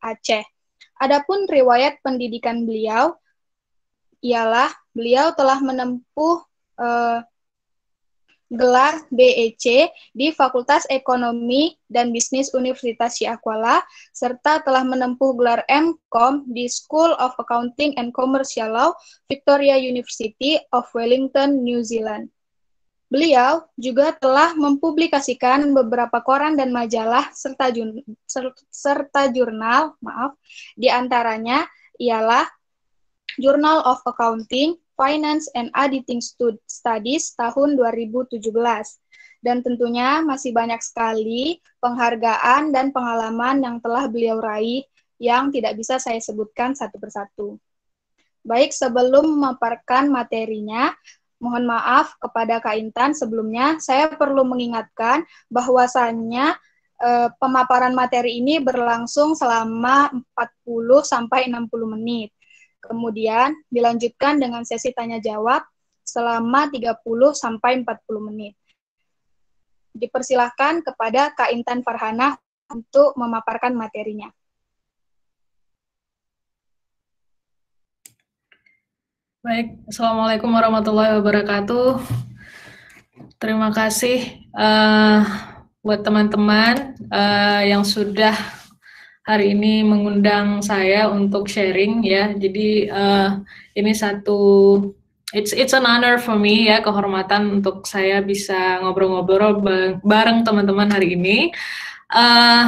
Aceh. Adapun riwayat pendidikan beliau ialah beliau telah menempuh gelar BEC di Fakultas Ekonomi dan Bisnis Universitas Syiah serta telah menempuh gelar MCom di School of Accounting and Commercial Law, Victoria University of Wellington, New Zealand. Beliau juga telah mempublikasikan beberapa koran dan majalah serta jurnal, di antaranya ialah Journal of Accounting, Finance and Auditing Studies tahun 2017. Dan tentunya masih banyak sekali penghargaan dan pengalaman yang telah beliau raih yang tidak bisa saya sebutkan satu persatu. Baik, sebelum memaparkan materinya, mohon maaf kepada Kak Intan sebelumnya, saya perlu mengingatkan bahwasannya pemaparan materi ini berlangsung selama 40-60 menit. Kemudian dilanjutkan dengan sesi tanya-jawab selama 30-40 menit. Dipersilahkan kepada Kak Intan Farhanah untuk memaparkan materinya. Baik, Assalamualaikum warahmatullahi wabarakatuh. Terima kasih buat teman-teman yang sudah hari ini mengundang saya untuk sharing ya. Jadi ini it's an honor for me ya, kehormatan untuk saya bisa ngobrol-ngobrol bareng teman-teman hari ini.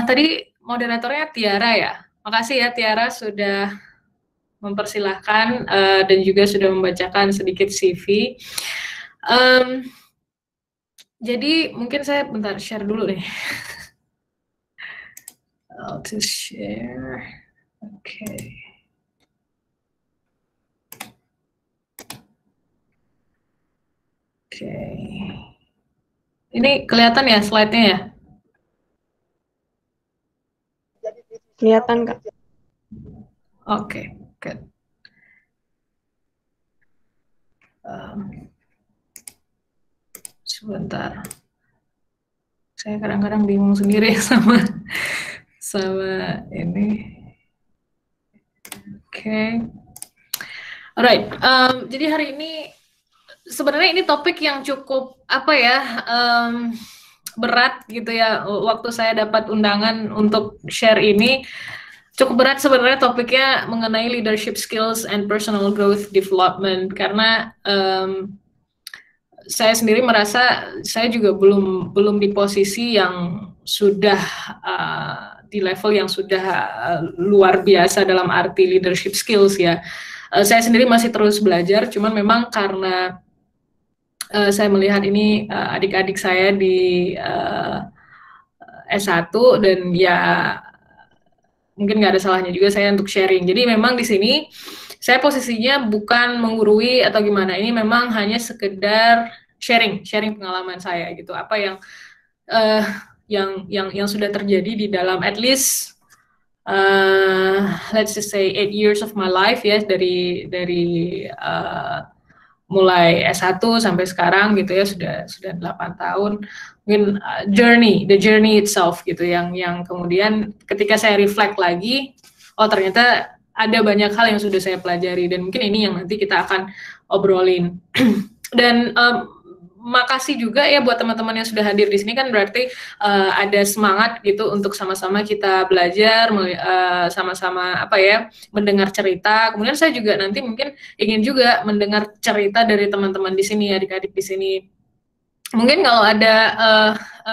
Tadi moderatornya Tiara ya. Makasih ya Tiara sudah mempersilahkan dan juga sudah membacakan sedikit CV. Jadi mungkin saya bentar share dulu nih. I'll just share. Okay. Ini kelihatan ya slide-nya ya? Kelihatan, Kak. Oke, good. Sebentar. Saya kadang-kadang bingung sendiri sama ini. Oke. Alright, jadi hari ini sebenarnya ini topik yang cukup berat gitu ya. Waktu saya dapat undangan untuk share ini cukup berat sebenarnya, topiknya mengenai leadership skills and personal growth development, karena saya sendiri merasa saya juga belum di posisi yang sudah di level yang sudah luar biasa dalam arti leadership skills ya. Saya sendiri masih terus belajar, cuman memang karena saya melihat ini adik-adik saya di S1 dan ya mungkin nggak ada salahnya juga saya untuk sharing. Jadi memang di sini saya posisinya bukan menggurui atau gimana, ini memang hanya sekedar sharing pengalaman saya gitu, apa yang sudah terjadi di dalam at least let's just say 8 years of my life ya, dari mulai S1 sampai sekarang gitu ya, sudah 8 tahun. Mungkin the journey itself gitu yang kemudian ketika saya reflect lagi, oh ternyata ada banyak hal yang sudah saya pelajari, dan mungkin ini yang nanti kita akan obrolin. Dan makasih juga ya buat teman-teman yang sudah hadir di sini, kan berarti ada semangat gitu untuk sama-sama kita belajar, sama-sama mendengar cerita. Kemudian saya juga nanti mungkin ingin juga mendengar cerita dari teman-teman di sini, adik-adik di sini. Mungkin kalau ada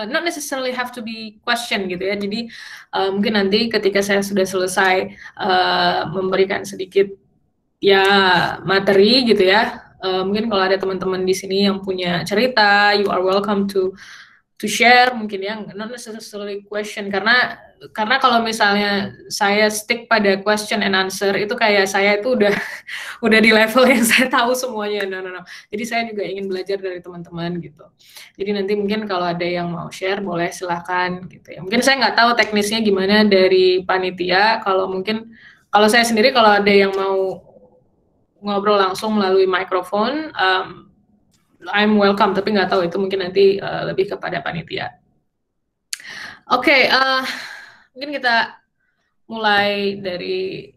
not necessarily have to be question gitu ya. Jadi mungkin nanti ketika saya sudah selesai memberikan sedikit ya materi gitu ya, mungkin kalau ada teman-teman di sini yang punya cerita, you are welcome to share, mungkin ya, not necessarily question, karena kalau misalnya saya stick pada question and answer, itu kayak saya itu udah di level yang saya tahu semuanya. No. Jadi saya juga ingin belajar dari teman-teman gitu. Jadi nanti mungkin kalau ada yang mau share boleh silahkan gitu ya. Mungkin saya nggak tahu teknisnya gimana dari panitia. Kalau saya sendiri, kalau ada yang mau ngobrol langsung melalui mikrofon, I'm welcome, tapi nggak tahu itu mungkin nanti lebih kepada panitia. Oke, mungkin kita mulai dari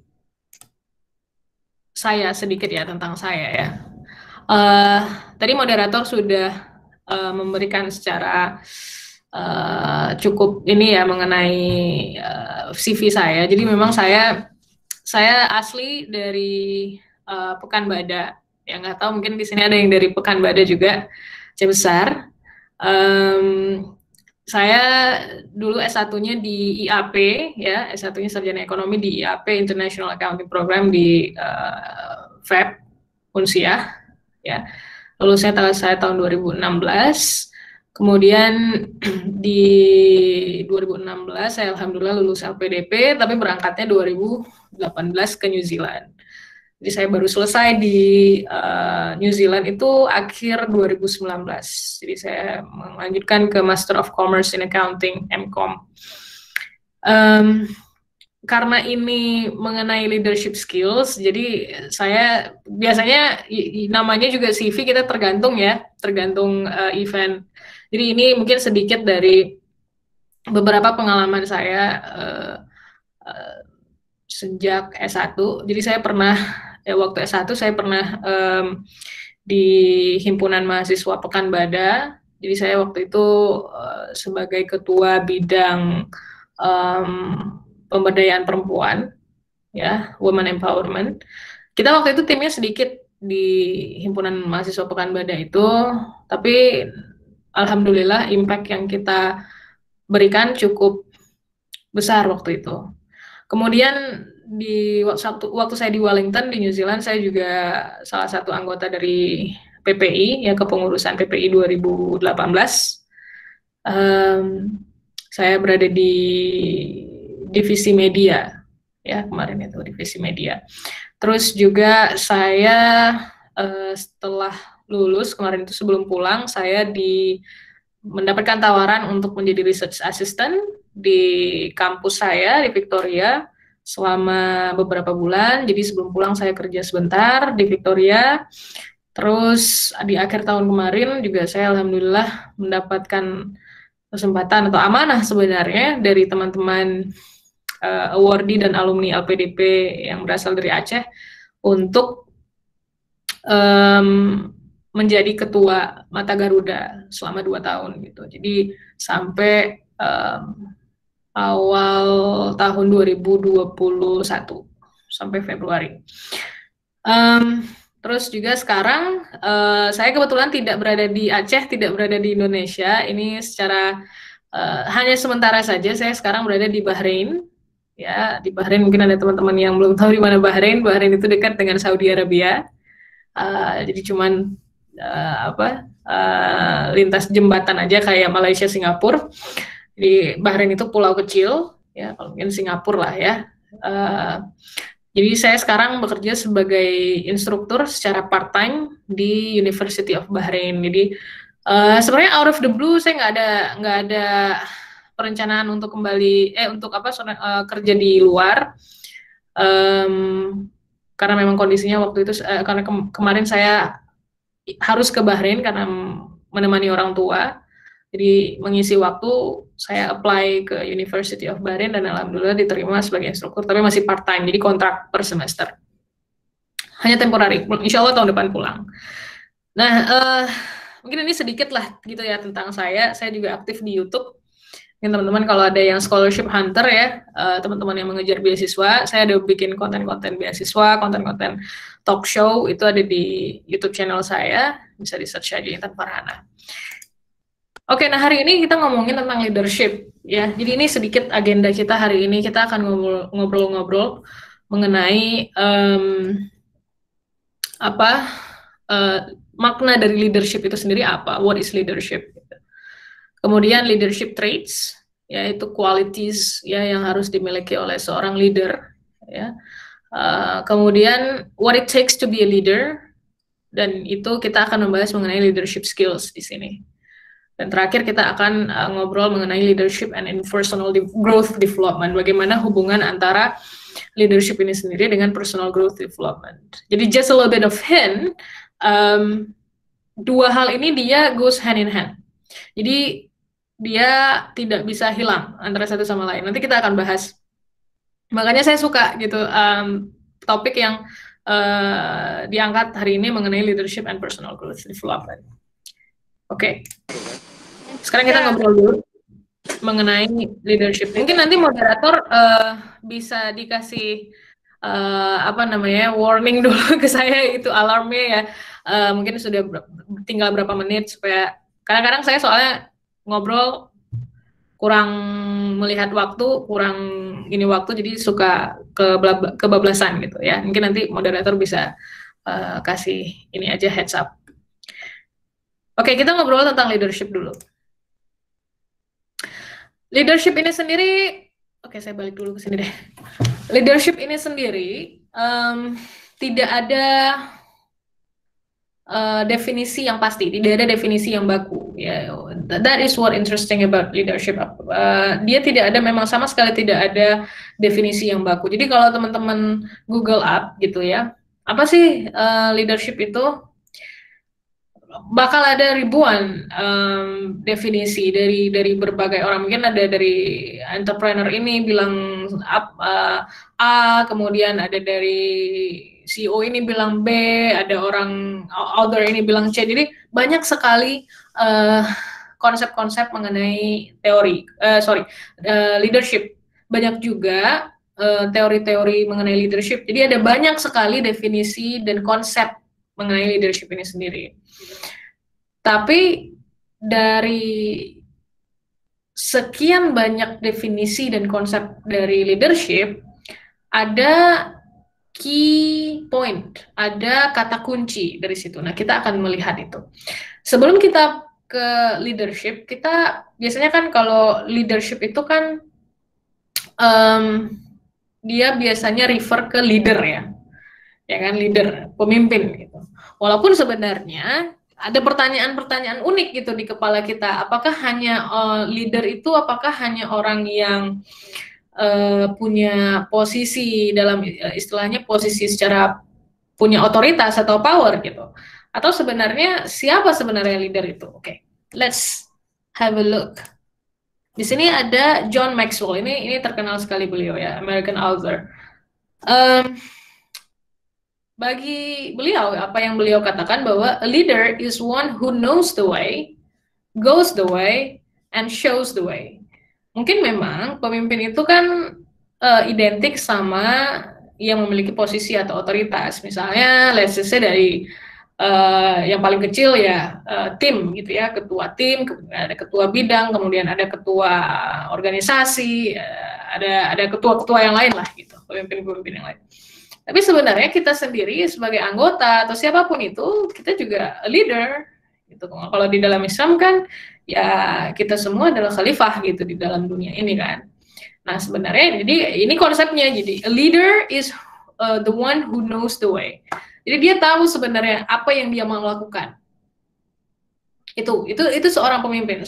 saya sedikit ya tentang saya ya. Tadi moderator sudah memberikan secara cukup ini ya mengenai CV saya. Jadi memang saya asli dari Pekanbadak. Ya nggak tahu mungkin di sini ada yang dari Pekanbadak juga, Aceh Besar. Saya dulu S1-nya di IAP ya, S1-nya Sarjana Ekonomi di IAP International Accounting Program di FEB Unsiah ya. Lulusnya saya tahun 2016. Kemudian di 2016 saya alhamdulillah lulus LPDP, tapi berangkatnya 2018 ke New Zealand. Jadi saya baru selesai di New Zealand itu akhir 2019. Jadi saya melanjutkan ke Master of Commerce in Accounting, MCOM. Karena ini mengenai leadership skills, jadi saya biasanya namanya juga CV kita tergantung event. Jadi ini mungkin sedikit dari beberapa pengalaman saya sejak S1. Jadi saya pernah waktu S1 saya pernah di Himpunan Mahasiswa Pekanbadak. Jadi saya waktu itu sebagai ketua bidang pemberdayaan perempuan, ya, women empowerment. Kita waktu itu timnya sedikit di Himpunan Mahasiswa Pekanbadak itu, tapi alhamdulillah impact yang kita berikan cukup besar waktu itu. Kemudian di waktu saya di Wellington di New Zealand, saya juga salah satu anggota dari PPI, ya, kepengurusan PPI 2018. Saya berada di divisi media, ya, kemarin itu divisi media. Terus juga saya setelah lulus kemarin itu sebelum pulang, saya mendapatkan tawaran untuk menjadi research assistant di kampus saya di Victoria selama beberapa bulan. Jadi sebelum pulang saya kerja sebentar di Victoria. Terus di akhir tahun kemarin juga saya alhamdulillah mendapatkan kesempatan atau amanah sebenarnya dari teman-teman awardee dan alumni LPDP yang berasal dari Aceh untuk menjadi ketua Mata Garuda selama 2 tahun gitu. Jadi sampai awal tahun 2021 sampai Februari. Terus juga sekarang saya kebetulan tidak berada di Aceh, tidak berada di Indonesia. Ini secara hanya sementara saja. Saya sekarang berada di Bahrain. Ya, di Bahrain mungkin ada teman-teman yang belum tahu di mana Bahrain. Bahrain itu dekat dengan Saudi Arabia. Jadi cuman lintas jembatan aja kayak Malaysia, Singapura. Di Bahrain itu pulau kecil, ya, kalau mungkin Singapura lah ya. Jadi saya sekarang bekerja sebagai instruktur secara part-time di University of Bahrain. Jadi sebenarnya out of the blue saya nggak ada perencanaan untuk kembali kerja di luar. Karena memang kondisinya waktu itu karena kemarin saya harus ke Bahrain karena menemani orang tua. Jadi mengisi waktu saya apply ke University of Bahrain dan alhamdulillah diterima sebagai instruktur, tapi masih part time, jadi kontrak per semester. Hanya temporary, insya Allah tahun depan pulang. Nah, mungkin ini sedikit lah gitu ya tentang saya. Saya juga aktif di YouTube. Mungkin teman-teman kalau ada yang scholarship hunter ya, teman-teman yang mengejar beasiswa, saya ada bikin konten-konten beasiswa, konten-konten talk show, itu ada di YouTube channel saya, bisa di search aja Intan Farhana. Oke, nah hari ini kita ngomongin tentang leadership ya. Jadi ini sedikit agenda kita hari ini. Kita akan ngobrol-ngobrol mengenai makna dari leadership itu sendiri apa? What is leadership? Kemudian leadership traits, yaitu qualities ya yang harus dimiliki oleh seorang leader. Ya. Kemudian what it takes to be a leader, dan itu kita akan membahas mengenai leadership skills di sini. Dan terakhir kita akan ngobrol mengenai leadership and personal growth development. Bagaimana hubungan antara leadership ini sendiri dengan personal growth development. Jadi just a little bit of hint, dua hal ini dia goes hand in hand. Jadi dia tidak bisa hilang antara satu sama lain. Nanti kita akan bahas Makanya saya suka gitu topik yang diangkat hari ini mengenai leadership and personal growth development. Oke. Sekarang kita ngobrol dulu mengenai leadership. Mungkin nanti moderator bisa dikasih warning dulu ke saya, itu alarmnya ya. Mungkin sudah tinggal berapa menit, supaya kadang-kadang saya soalnya ngobrol kurang melihat waktu, kurang ini waktu, jadi suka kebablasan gitu ya. Mungkin nanti moderator bisa kasih ini aja heads up. Oke, kita ngobrol tentang leadership dulu. Leadership ini sendiri, oke saya balik dulu ke sini deh. Leadership ini sendiri tidak ada definisi yang pasti, tidak ada definisi yang baku. Ya, that is what interesting about leadership. Dia tidak ada, memang sama sekali tidak ada definisi yang baku. Jadi kalau teman-teman Google up gitu ya, apa sih leadership itu? Bakal ada ribuan definisi dari berbagai orang. Mungkin ada dari entrepreneur ini bilang A, kemudian ada dari CEO ini bilang B, ada orang author ini bilang C. Jadi banyak sekali konsep-konsep mengenai leadership. Banyak juga teori-teori mengenai leadership. Jadi ada banyak sekali definisi dan konsep mengenai leadership ini sendiri. Tapi dari sekian banyak definisi dan konsep dari leadership, ada key point, ada kata kunci dari situ. Nah, kita akan melihat itu. Sebelum kita ke leadership, kita biasanya kan kalau leadership itu kan dia biasanya refer ke leader ya kan, leader, pemimpin gitu. Walaupun sebenarnya ada pertanyaan-pertanyaan unik gitu di kepala kita. Apakah hanya leader itu, apakah hanya orang yang punya posisi dalam istilahnya posisi secara punya otoritas atau power gitu? Atau sebenarnya siapa sebenarnya leader itu? Oke, let's have a look. Di sini ada John Maxwell. Ini terkenal sekali beliau ya, American author. Bagi beliau, apa yang beliau katakan bahwa a leader is one who knows the way, goes the way, and shows the way. Mungkin memang pemimpin itu kan identik sama yang memiliki posisi atau otoritas. Misalnya, let's say dari yang paling kecil ya tim gitu ya, ketua tim, ada ketua bidang, kemudian ada ketua organisasi, ada ketua-ketua yang lain lah gitu, pemimpin-pemimpin yang lain. Tapi sebenarnya kita sendiri sebagai anggota atau siapapun itu, kita juga leader gitu. Kalau di dalam Islam kan ya kita semua adalah khalifah gitu di dalam dunia ini kan. Nah, sebenarnya jadi ini konsepnya, jadi a leader is the one who knows the way. Jadi dia tahu sebenarnya apa yang dia mau lakukan. Itu seorang pemimpin.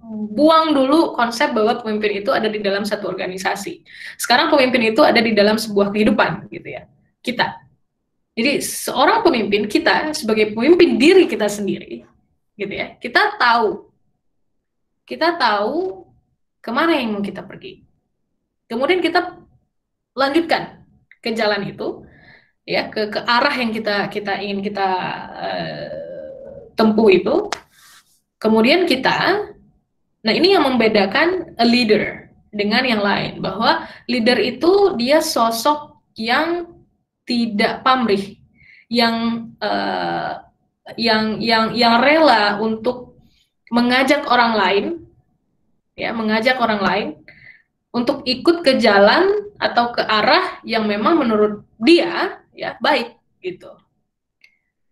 Buang dulu konsep bahwa pemimpin itu ada di dalam satu organisasi. Sekarang pemimpin itu ada di dalam sebuah kehidupan gitu ya. Kita. Jadi seorang pemimpin, kita sebagai pemimpin diri kita sendiri gitu ya. Kita tahu kemana yang mau kita pergi. Kemudian kita lanjutkan ke jalan itu ya, ke arah yang kita ingin kita tempuh itu. Kemudian nah ini yang membedakan a leader dengan yang lain, bahwa leader itu dia sosok yang tidak pamrih, yang rela untuk mengajak orang lain untuk ikut ke jalan atau ke arah yang memang menurut dia ya baik gitu,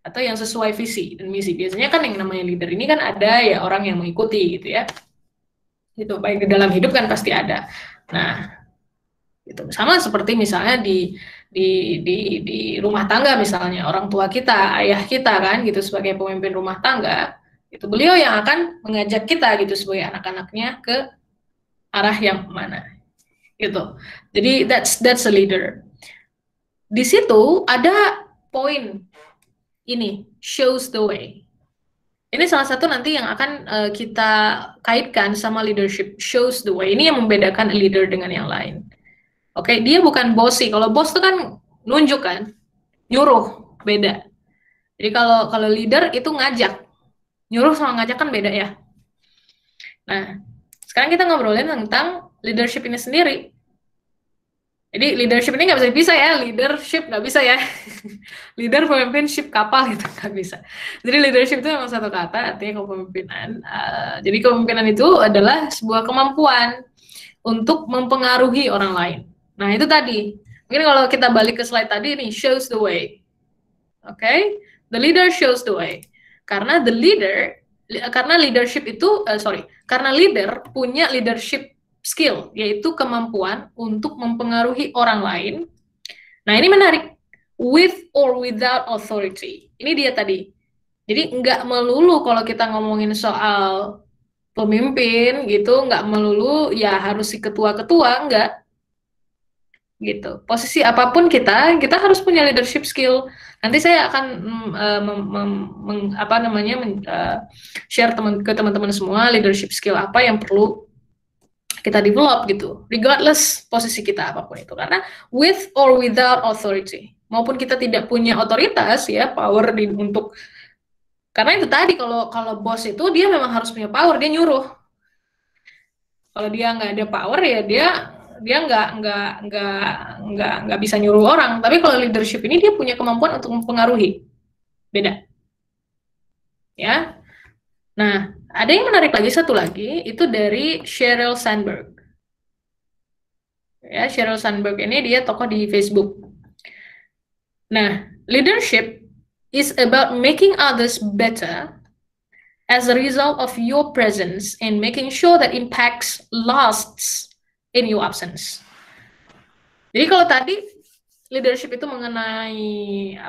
atau yang sesuai visi dan misi. Biasanya kan yang namanya leader ini kan ada ya orang yang mengikuti gitu ya. Itu baik di dalam hidup kan pasti ada. Nah, itu sama seperti misalnya di rumah tangga, misalnya orang tua kita, ayah kita kan gitu sebagai pemimpin rumah tangga, itu beliau yang akan mengajak kita gitu sebagai anak-anaknya ke arah yang mana gitu. Jadi that's a leader. Di situ ada poin ini, shows the way. Ini salah satu nanti yang akan kita kaitkan sama leadership, shows the way. Ini yang membedakan leader dengan yang lain. Oke, dia bukan bossy. Kalau bos itu kan nunjuk kan, nyuruh, beda. Jadi kalau leader itu ngajak, nyuruh sama ngajak kan beda ya. Nah, sekarang kita ngobrolin tentang leadership ini sendiri. Jadi leadership ini nggak bisa dipisah ya, leadership nggak bisa ya. Leader pemimpin ship kapal gitu nggak bisa. Jadi leadership itu memang satu kata, artinya kepemimpinan. Jadi kepemimpinan itu adalah sebuah kemampuan untuk mempengaruhi orang lain. Nah itu tadi. Mungkin kalau kita balik ke slide tadi nih, shows the way. Oke, the leader shows the way. Karena karena leadership itu, karena leader punya leadership skill, yaitu kemampuan untuk mempengaruhi orang lain. Nah, ini menarik. With or without authority. Ini dia tadi. Jadi nggak melulu kalau kita ngomongin soal pemimpin gitu, nggak melulu ya harus si ketua-ketua, nggak. Gitu. Posisi apapun kita harus punya leadership skill. Nanti saya akan share ke teman-teman semua leadership skill apa yang perlu kita develop gitu, regardless posisi kita apapun itu. Karena with or without authority, maupun kita tidak punya otoritas ya, power untuk, karena itu tadi kalau bos itu dia memang harus punya power, dia nyuruh. Kalau dia nggak ada power ya dia nggak bisa nyuruh orang. Tapi kalau leadership ini dia punya kemampuan untuk mempengaruhi, beda ya. Nah, ada yang menarik lagi, satu lagi itu dari Sheryl Sandberg ya. Sheryl Sandberg ini dia tokoh di Facebook. Nah, leadership is about making others better as a result of your presence and making sure that impacts lasts in your absence. Jadi kalau tadi leadership itu mengenai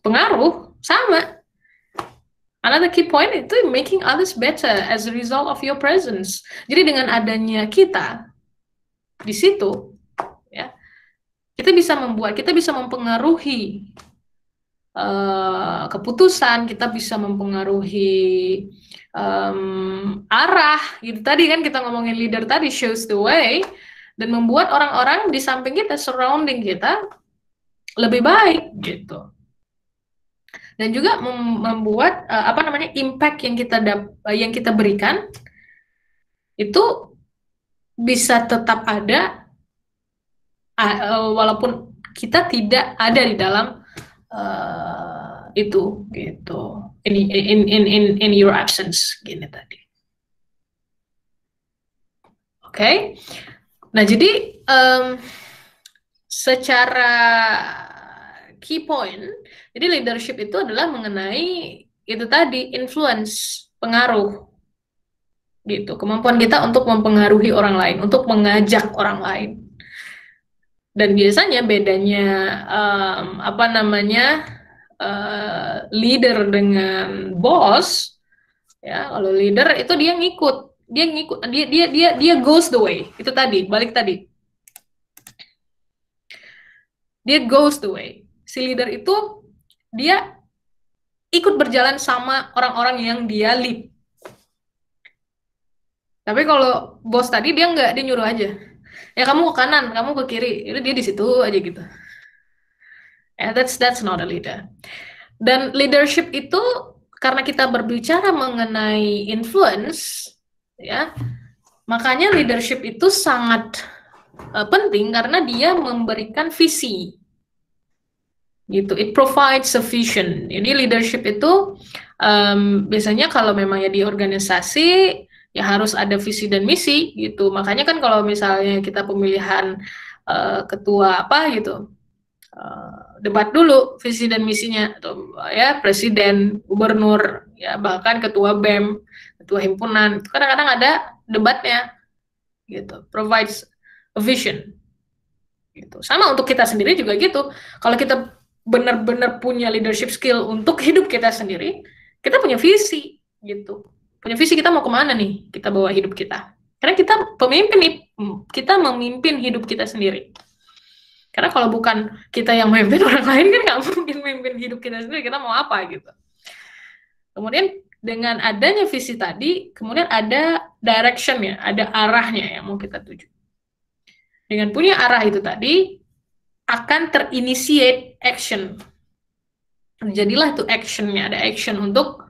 pengaruh, sama. Another key point itu making others better as a result of your presence. Jadi dengan adanya kita di situ, ya, kita bisa mempengaruhi keputusan, kita bisa mempengaruhi arah. Gitu tadi kan kita ngomongin leader tadi shows the way, dan membuat orang-orang di samping kita, surrounding kita lebih baik gitu. Dan juga membuat impact yang kita berikan itu bisa tetap ada walaupun kita tidak ada di dalam itu gitu, in your absence gini tadi. Oke. Nah, jadi secara key point, jadi leadership itu adalah mengenai itu tadi, influence, pengaruh gitu, kemampuan kita untuk mempengaruhi orang lain, untuk mengajak orang lain. Dan biasanya bedanya leader dengan bos ya, kalau leader itu dia goes the way, itu tadi, balik tadi, dia goes the way. Si leader itu dia ikut berjalan sama orang-orang yang dia lead. Tapi kalau bos tadi dia nggak, dia nyuruh aja. Ya kamu ke kanan, kamu ke kiri, itu dia di situ aja gitu. That's not a leader. Dan leadership itu, karena kita berbicara mengenai influence, ya, makanya leadership itu sangat penting karena dia memberikan visi. Gitu, it provides a vision. Jadi leadership itu biasanya kalau memang ya di organisasi ya harus ada visi dan misi gitu. Makanya kan kalau misalnya kita pemilihan ketua apa gitu, debat dulu visi dan misinya, atau ya presiden, gubernur, ya bahkan ketua BEM, ketua himpunan, itu kadang-kadang ada debatnya gitu. Provides a vision. Gitu. Sama untuk kita sendiri juga gitu. Kalau kita benar-benar punya leadership skill untuk hidup kita sendiri, kita punya visi gitu. Punya visi kita mau kemana nih, kita bawa hidup kita. Karena kita pemimpin nih, kita memimpin hidup kita sendiri. Karena kalau bukan kita yang memimpin orang lain kan nggak mungkin memimpin hidup kita sendiri, kita mau apa gitu. Kemudian dengan adanya visi tadi, kemudian ada direction-nya, ada arahnya yang mau kita tuju. Dengan punya arah itu tadi, akan terinitiate action. Jadilah itu actionnya, ada action untuk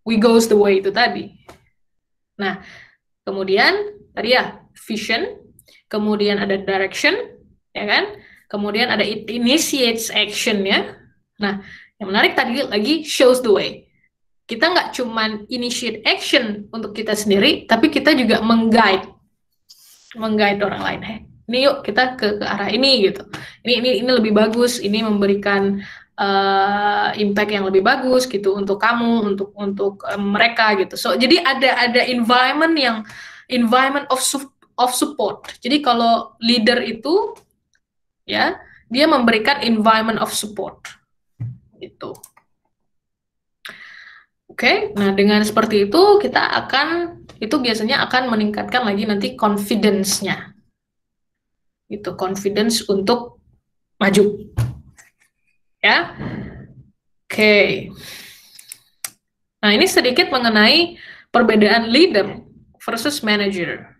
we goes the way itu tadi. Nah, kemudian tadi ya vision, kemudian ada direction, ya kan? Kemudian ada it initiates action ya. Nah, yang menarik tadi lagi shows the way. Kita nggak cuman initiate action untuk kita sendiri, tapi kita juga mengguide orang lain. Hey, ini yuk kita ke arah ini gitu. Ini lebih bagus. Ini memberikan impact yang lebih bagus gitu untuk kamu, untuk mereka gitu. So jadi ada environment of support. Jadi kalau leader itu ya dia memberikan environment of support gitu. Oke, nah dengan seperti itu itu biasanya akan meningkatkan lagi nanti confidence-nya. Itu confidence untuk maju. Ya. Oke. Nah, ini sedikit mengenai perbedaan leader versus manager.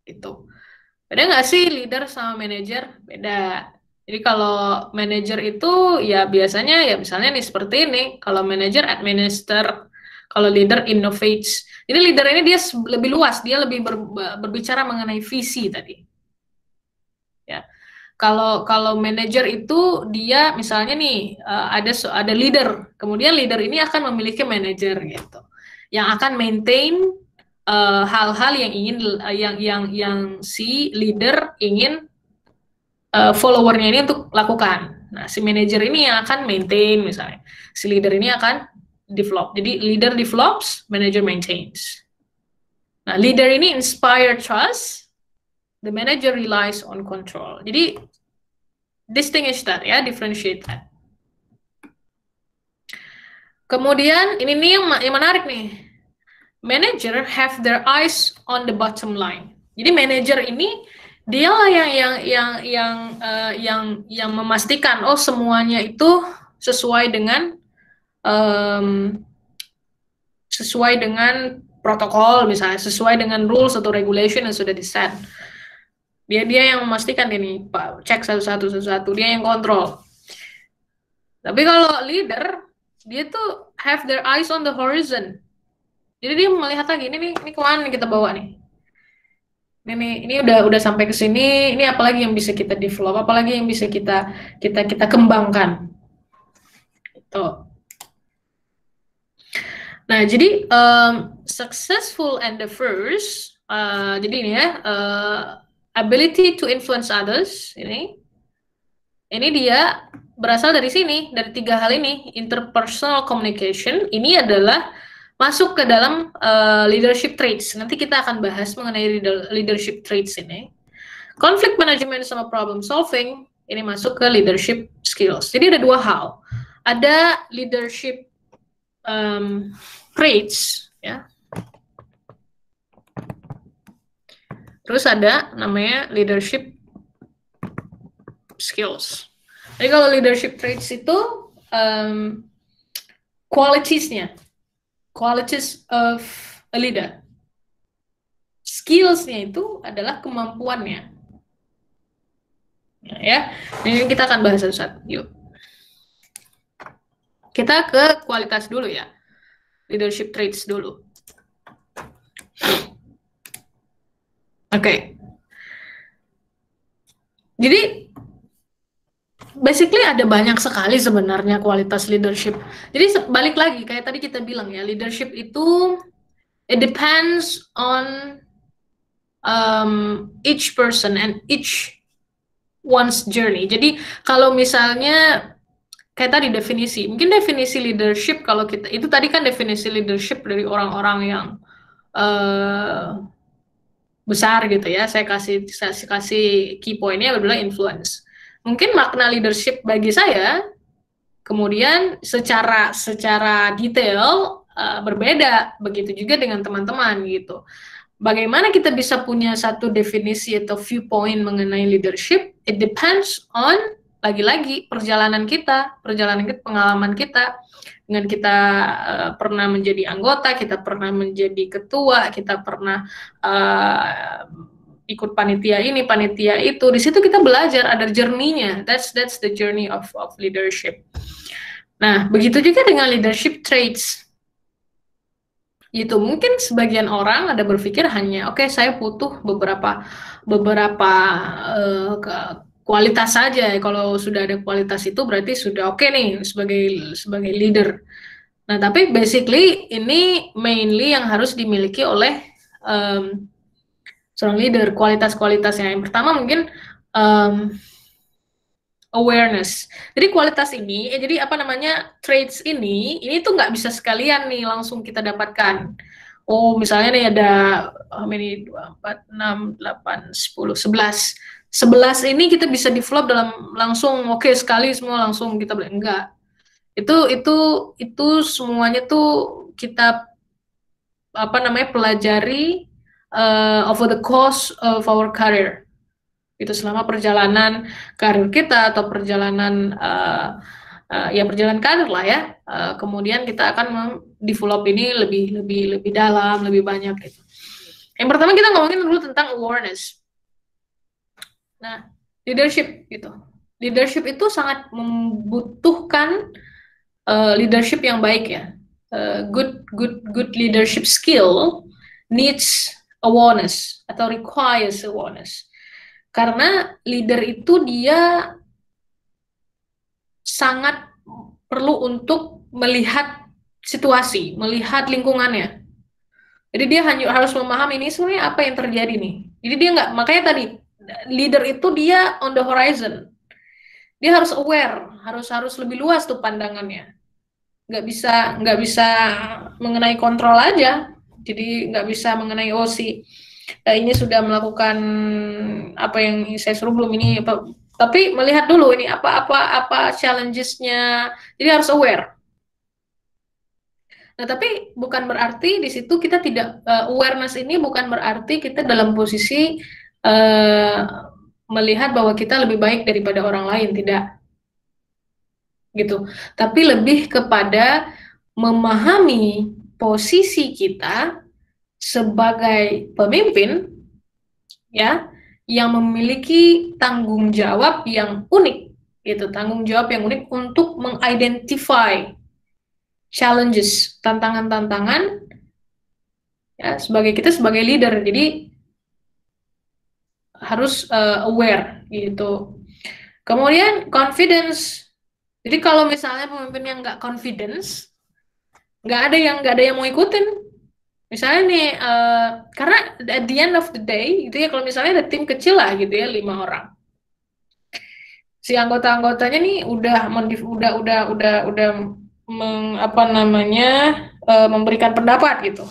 Itu. Beda nggak sih leader sama manager? Beda. Jadi kalau manager itu ya biasanya ya misalnya nih seperti ini. Kalau manager administer, kalau leader innovates. Jadi leader ini dia lebih luas, dia lebih berbicara mengenai visi tadi. Ya. Kalau manager itu dia misalnya nih ada leader, kemudian leader ini akan memiliki manager gitu, yang akan maintain hal-hal yang ingin yang si leader ingin followernya ini untuk lakukan. Nah, si manager ini yang akan maintain misalnya. Si leader ini akan develop. Jadi leader develops, manager maintains. Nah, leader ini inspire trust, the manager relies on control. Jadi distinguish that ya, differentiate that. Kemudian ini nih yang menarik nih. Manager have their eyes on the bottom line. Jadi manager ini dialah yang memastikan semuanya itu sesuai dengan protokol misalnya, sesuai dengan rules atau regulation yang sudah di-set. Dia yang memastikan ini, Pak, cek satu-satu, dia yang kontrol. Tapi kalau leader, dia tuh have their eyes on the horizon. Jadi dia melihat lagi, ini kemana nih kita bawa nih? Ini udah sampai ke sini, ini apalagi yang bisa kita develop, apalagi yang bisa kita kembangkan. Gitu. Nah, jadi successful endeavors, jadi ini ya, ability to influence others, ini dia berasal dari sini, dari 3 hal ini. Interpersonal communication, ini adalah masuk ke dalam leadership traits. Nanti kita akan bahas mengenai leadership traits ini. Conflict management sama problem solving, ini masuk ke leadership skills. Jadi ada 2 hal. Ada leadership traits, ya. Terus ada namanya leadership skills. Jadi kalau leadership traits itu qualities of a leader. Skills-nya itu adalah kemampuannya. Ya, ini kita akan bahas satu-satu. Yuk. Kita ke kualitas dulu ya. Leadership traits dulu. Oke. Jadi basically ada banyak sekali sebenarnya kualitas leadership. Jadi balik lagi kayak tadi kita bilang ya, leadership itu it depends on each person and each one's journey. Jadi kalau misalnya kayak tadi mungkin definisi leadership kalau kita itu tadi kan definisi leadership dari orang-orang yang besar gitu ya. Saya kasih key point-nya adalah influence. Mungkin makna leadership bagi saya kemudian secara detail berbeda, begitu juga dengan teman-teman gitu. Bagaimana kita bisa punya satu definisi atau viewpoint mengenai leadership? It depends on lagi-lagi perjalanan kita, pengalaman kita, dengan kita pernah menjadi anggota, kita pernah menjadi ketua, kita pernah ikut panitia ini, panitia itu. Di situ kita belajar, ada journey-nya. That's the journey of leadership. Nah, begitu juga dengan leadership traits. Itu mungkin sebagian orang ada berpikir hanya oke, saya butuh beberapa kualitas saja. Kalau sudah ada kualitas itu berarti sudah oke nih sebagai leader. Nah, tapi basically ini mainly yang harus dimiliki oleh seorang leader. Kualitas-kualitasnya yang pertama mungkin awareness. Jadi kualitas ini, jadi apa namanya, traits ini tuh nggak bisa sekalian nih langsung kita dapatkan. Oh, misalnya nih ada how many, 2, 4, 6, 8, 10, 11. 11 ini kita bisa develop dalam langsung, oke, sekali semua langsung kita boleh. Enggak. Itu semuanya tuh kita apa namanya, pelajari over the course of our career. Itu selama perjalanan karir kita atau perjalanan ya perjalanan karir lah ya. Kemudian kita akan develop ini lebih dalam, lebih banyak gitu. Yang pertama kita ngomongin dulu tentang awareness. Nah, leadership gitu. Leadership itu sangat membutuhkan leadership yang baik ya. Good leadership skill needs awareness atau requires awareness. Karena leader itu dia sangat perlu untuk melihat situasi, melihat lingkungannya. Jadi dia hanya harus memahami ini sebenarnya apa yang terjadi nih. Jadi dia nggak, makanya tadi leader itu dia on the horizon. Dia harus aware, harus lebih luas tuh pandangannya. Nggak bisa mengenai kontrol aja. Jadi nggak bisa mengenai ini sudah melakukan apa yang saya suruh belum ini apa, tapi melihat dulu ini apa challenges-nya. Jadi harus aware. Nah, tapi bukan berarti di situ kita tidak awareness ini bukan berarti kita dalam posisi melihat bahwa kita lebih baik daripada orang lain, tidak. Gitu. Tapi lebih kepada memahami posisi kita sebagai pemimpin ya, yang memiliki tanggung jawab yang unik gitu, tanggung jawab yang unik untuk mengidentify challenges, tantangan-tantangan ya, kita sebagai leader. Jadi harus aware gitu. Kemudian confidence. Jadi kalau misalnya pemimpin yang nggak confidence, nggak ada yang mau ikutin. Misalnya nih, karena at the end of the day, gitu ya, kalau misalnya ada tim kecil lah gitu ya, 5 orang, si anggota-anggotanya nih udah memberikan pendapat gitu,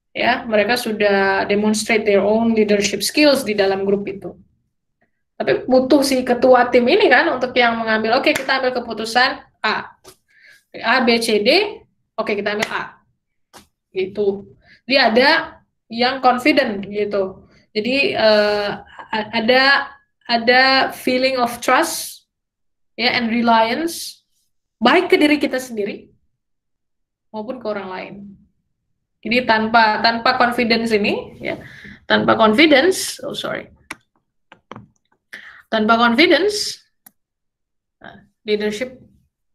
ya, mereka sudah demonstrate their own leadership skills di dalam grup itu. Tapi butuh si ketua tim ini kan untuk yang mengambil, oke, kita ambil keputusan A, B, C, D, oke, kita ambil A. Gitu. Jadi ada yang confident gitu. Jadi ada feeling of trust ya, and reliance, baik ke diri kita sendiri maupun ke orang lain. Jadi tanpa confidence ini ya, tanpa confidence leadership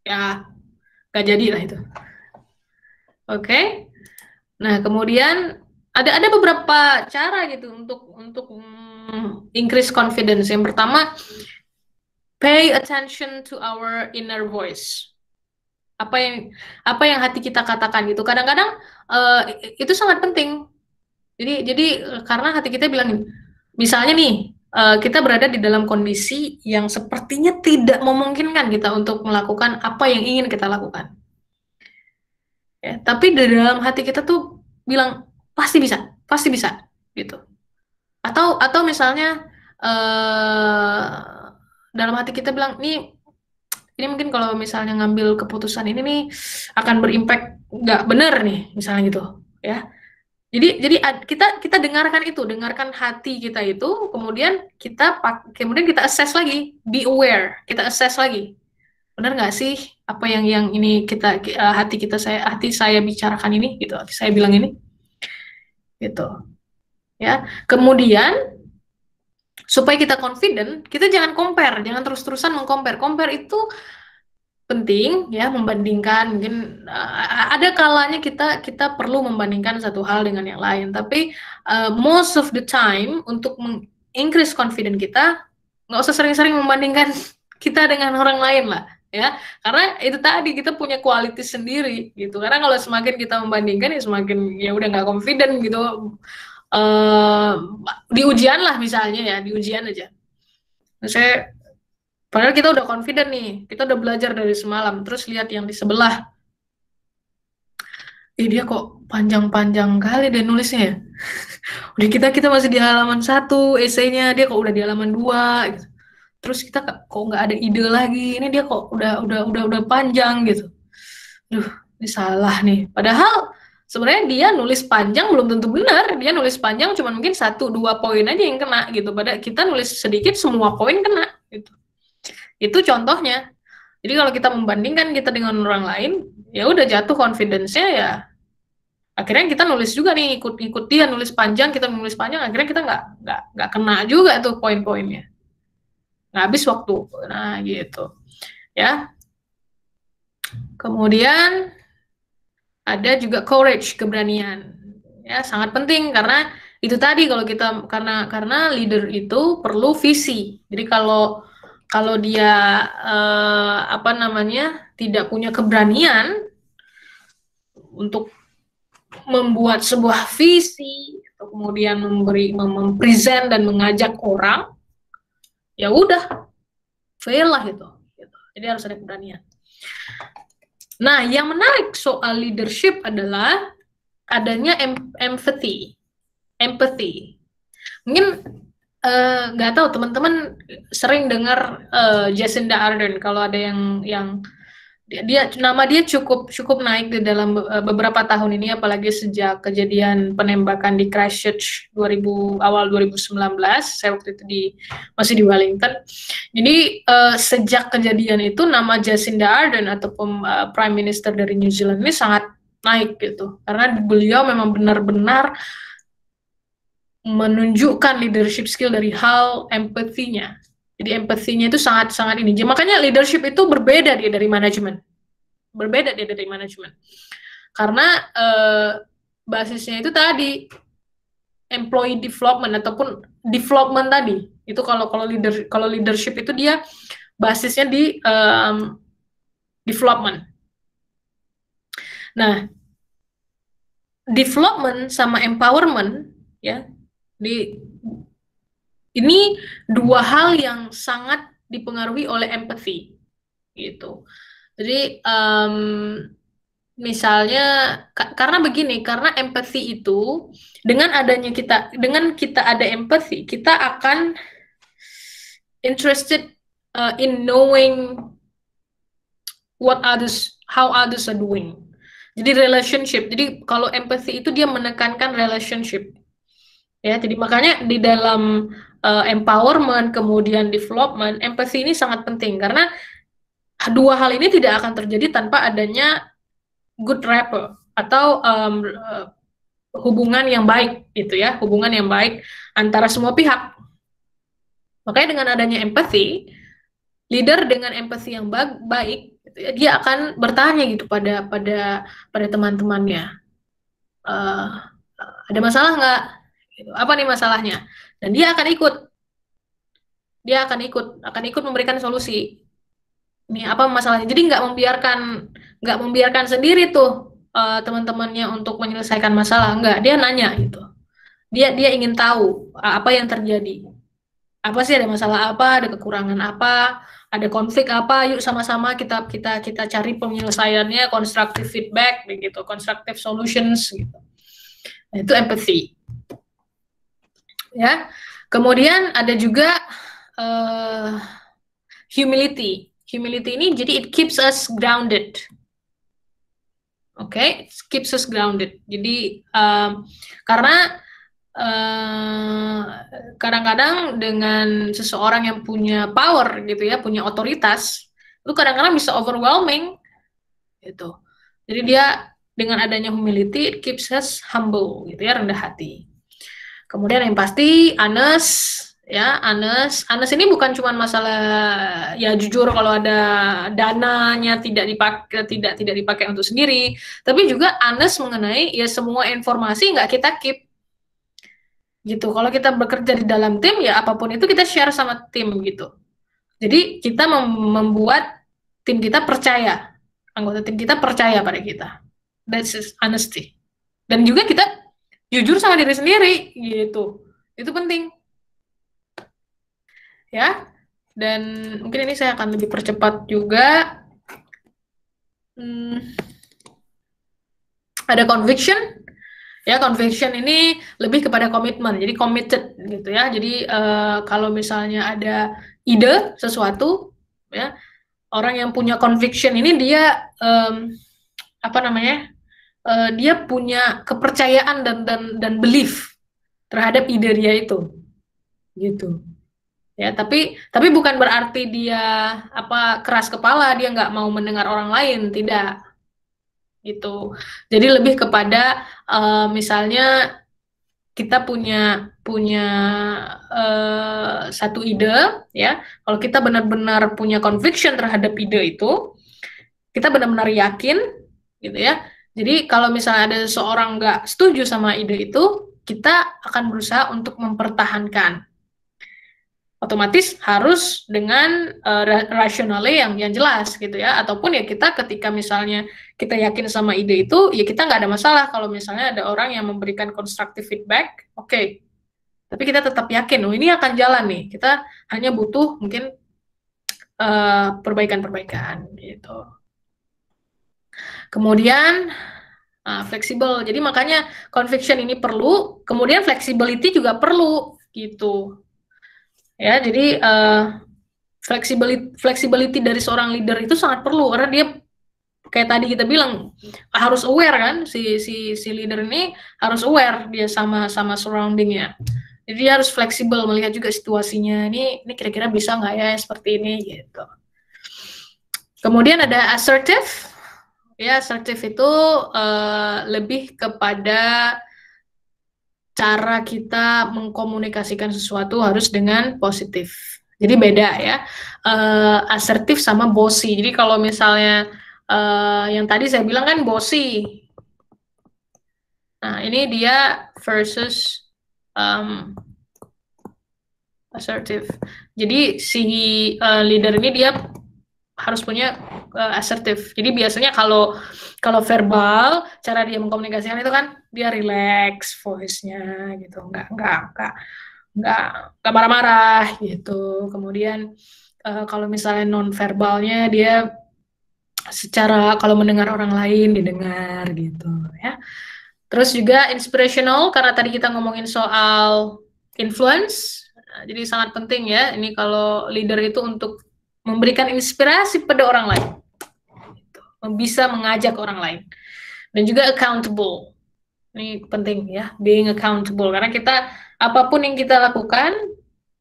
ya gak jadi lah itu. Oke. Nah, kemudian ada beberapa cara gitu untuk increase confidence. Yang pertama, pay attention to our inner voice. Apa yang hati kita katakan gitu. Kadang-kadang itu sangat penting. Jadi karena hati kita bilang, misalnya nih, kita berada di dalam kondisi yang sepertinya tidak memungkinkan kita untuk melakukan apa yang ingin kita lakukan. Ya, tapi di dalam hati kita tuh bilang pasti bisa gitu. Atau misalnya dalam hati kita bilang ini mungkin kalau misalnya ngambil keputusan ini nih akan berimpact nggak bener nih, misalnya gitu ya. Jadi kita dengarkan hati kita itu, kemudian kita assess lagi, be aware, kita assess lagi. Benar nggak sih apa yang ini hati saya bicarakan ini gitu, hati saya bilang ini gitu. ya. Kemudian supaya kita confident, kita jangan compare, jangan terus-terusan mengcompare. Compare itu penting ya, membandingkan. Mungkin ada kalanya kita perlu membandingkan satu hal dengan yang lain, tapi most of the time untuk increase confidence kita, nggak usah sering-sering membandingkan kita dengan orang lain lah ya, karena itu tadi kita punya quality sendiri gitu. Karena kalau semakin kita membandingkan ya semakin ya udah nggak confident gitu. Di ujian lah misalnya ya, di ujian aja. Saya padahal kita udah confident nih, kita udah belajar dari semalam, terus lihat yang di sebelah, dia kok panjang-panjang kali deh nulisnya ya. Udah kita masih di halaman 1 esainya, dia kok udah di halaman 2 gitu. Terus kita kok nggak ada ide lagi, ini dia kok udah panjang gitu. Duh, ini salah nih. Padahal sebenarnya dia nulis panjang belum tentu benar, dia nulis panjang cuma mungkin 1-2 poin aja yang kena gitu. Padahal kita nulis sedikit semua poin kena gitu. Itu contohnya. Jadi kalau kita membandingkan kita dengan orang lain, ya udah jatuh confidence-nya ya. Akhirnya kita nulis juga nih, ikut dia nulis panjang, kita nulis panjang, akhirnya kita nggak kena juga tuh poin-poinnya. Nggak habis waktu. Nah, gitu. Ya. Kemudian ada juga courage, keberanian. Ya, sangat penting karena itu tadi kalau kita karena leader itu perlu visi. Jadi kalau dia tidak punya keberanian untuk membuat sebuah visi, atau kemudian mempresent dan mengajak orang, ya udah fail lah gitu. Jadi harus ada keberanian. Nah, yang menarik soal leadership adalah adanya empathy. Mungkin nggak tahu teman-teman sering dengar Jacinda Ardern. Kalau ada yang nama dia cukup naik di dalam beberapa tahun ini, apalagi sejak kejadian penembakan di Christchurch awal 2019. Saya waktu itu masih di Wellington. Jadi sejak kejadian itu nama Jacinda Ardern ataupun Prime Minister dari New Zealand ini sangat naik gitu, karena beliau memang benar-benar menunjukkan leadership skill dari hal empathy-nya. Jadi empathy-nya itu sangat-sangat ini. Makanya leadership itu berbeda dia dari manajemen. Karena basisnya itu tadi employee development ataupun development tadi. Itu kalau leadership itu dia basisnya di development. Nah, development sama empowerment ya, ini dua hal yang sangat dipengaruhi oleh empathy gitu. Jadi misalnya karena begini, karena empathy itu dengan kita ada empathy, kita akan interested in knowing how others are doing. Jadi relationship. Jadi kalau empathy itu dia menekankan relationship. Ya, jadi makanya di dalam empowerment kemudian development, empathy ini sangat penting karena dua hal ini tidak akan terjadi tanpa adanya good rapport atau hubungan yang baik gitu ya, hubungan yang baik antara semua pihak. Makanya dengan adanya empathy, leader dengan empathy yang baik, dia akan bertanya gitu pada teman-temannya, ada masalah nggak? Apa nih masalahnya? Dan dia akan ikut memberikan solusi. Ini apa masalahnya? Jadi nggak membiarkan sendiri tuh teman-temannya untuk menyelesaikan masalah. Nggak, dia nanya gitu. Dia ingin tahu apa yang terjadi. Apa sih, ada masalah apa, ada kekurangan apa, ada konflik apa, yuk sama-sama kita cari penyelesaiannya, constructive feedback begitu, constructive solutions gitu. Nah, itu empathy. Ya. Kemudian ada juga humility. Humility ini jadi it keeps us grounded. It keeps us grounded. Jadi karena kadang-kadang dengan seseorang yang punya power gitu ya, punya otoritas, itu kadang-kadang bisa overwhelming gitu. Jadi dia dengan adanya humility, it keeps us humble gitu ya, rendah hati. Kemudian yang pasti honest, ya honest ini bukan cuma masalah ya jujur kalau ada dananya tidak dipakai untuk sendiri, tapi juga honest mengenai ya semua informasi nggak kita keep gitu. Kalau kita bekerja di dalam tim ya apapun itu kita share sama tim gitu. Jadi kita membuat tim kita percaya, anggota tim kita percaya pada kita. That's honesty. Dan juga kita jujur sama diri sendiri gitu. Itu penting. Ya. Dan mungkin ini saya akan lebih percepat juga. Ada conviction. Ya, conviction ini lebih kepada komitmen. Jadi committed gitu ya. Jadi kalau misalnya ada ide sesuatu ya, orang yang punya conviction ini dia apa namanya? Dia punya kepercayaan dan belief terhadap ide dia itu. Gitu. Ya, tapi bukan berarti dia apa keras kepala, dia nggak mau mendengar orang lain, tidak. Gitu. Jadi lebih kepada misalnya kita punya satu ide, ya. Kalau kita benar-benar punya conviction terhadap ide itu, kita benar-benar yakin, gitu ya. Jadi kalau misalnya ada seorang nggak setuju sama ide itu, kita akan berusaha untuk mempertahankan. Otomatis harus dengan rasionalnya yang jelas gitu ya, ataupun ya kita ketika misalnya kita yakin sama ide itu ya kita nggak ada masalah kalau misalnya ada orang yang memberikan constructive feedback, oke. Tapi kita tetap yakin oh ini akan jalan nih, kita hanya butuh mungkin perbaikan-perbaikan gitu. Kemudian fleksibel, jadi makanya conviction ini perlu, kemudian flexibility juga perlu gitu. Ya, jadi flexibility dari seorang leader itu sangat perlu karena dia kayak tadi kita bilang harus aware kan si leader ini harus aware dia sama surroundingnya. Jadi dia harus fleksibel melihat juga situasinya. Ini kira-kira bisa nggak ya seperti ini gitu. Kemudian ada assertive. Ya, assertive itu lebih kepada cara kita mengkomunikasikan sesuatu harus dengan positif. Jadi beda ya, asertif sama bossy. Jadi kalau misalnya yang tadi saya bilang kan bossy. Nah ini dia versus assertive. Jadi si leader ini dia harus punya asertif. Jadi biasanya kalau verbal, cara dia mengkomunikasikan itu kan dia relax voice-nya gitu, nggak marah-marah gitu. Kemudian kalau misalnya non verbalnya dia secara kalau mendengar orang lain didengar gitu ya. Terus juga inspirational karena tadi kita ngomongin soal influence, jadi sangat penting ya ini kalau leader itu untuk memberikan inspirasi pada orang lain, gitu. Bisa mengajak orang lain, dan juga accountable. Ini penting ya, being accountable karena kita apapun yang kita lakukan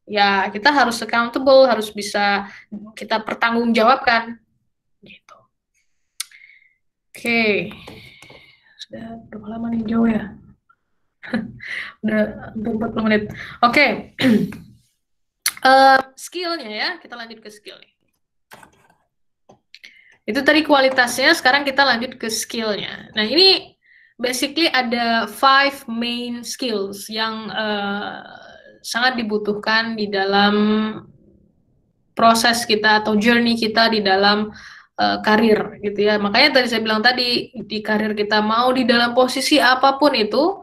ya kita harus accountable, harus bisa kita pertanggungjawabkan gitu. Oke. Sudah berapa lama nih jauh ya? Udah hampir 40 menit. Oke. Skillnya ya, kita lanjut ke skill nih. Itu tadi kualitasnya, sekarang kita lanjut ke skillnya. Nah ini basically ada 5 main skills yang sangat dibutuhkan di dalam proses kita atau journey kita di dalam karir gitu ya. Makanya tadi saya bilang tadi di karir kita mau di dalam posisi apapun itu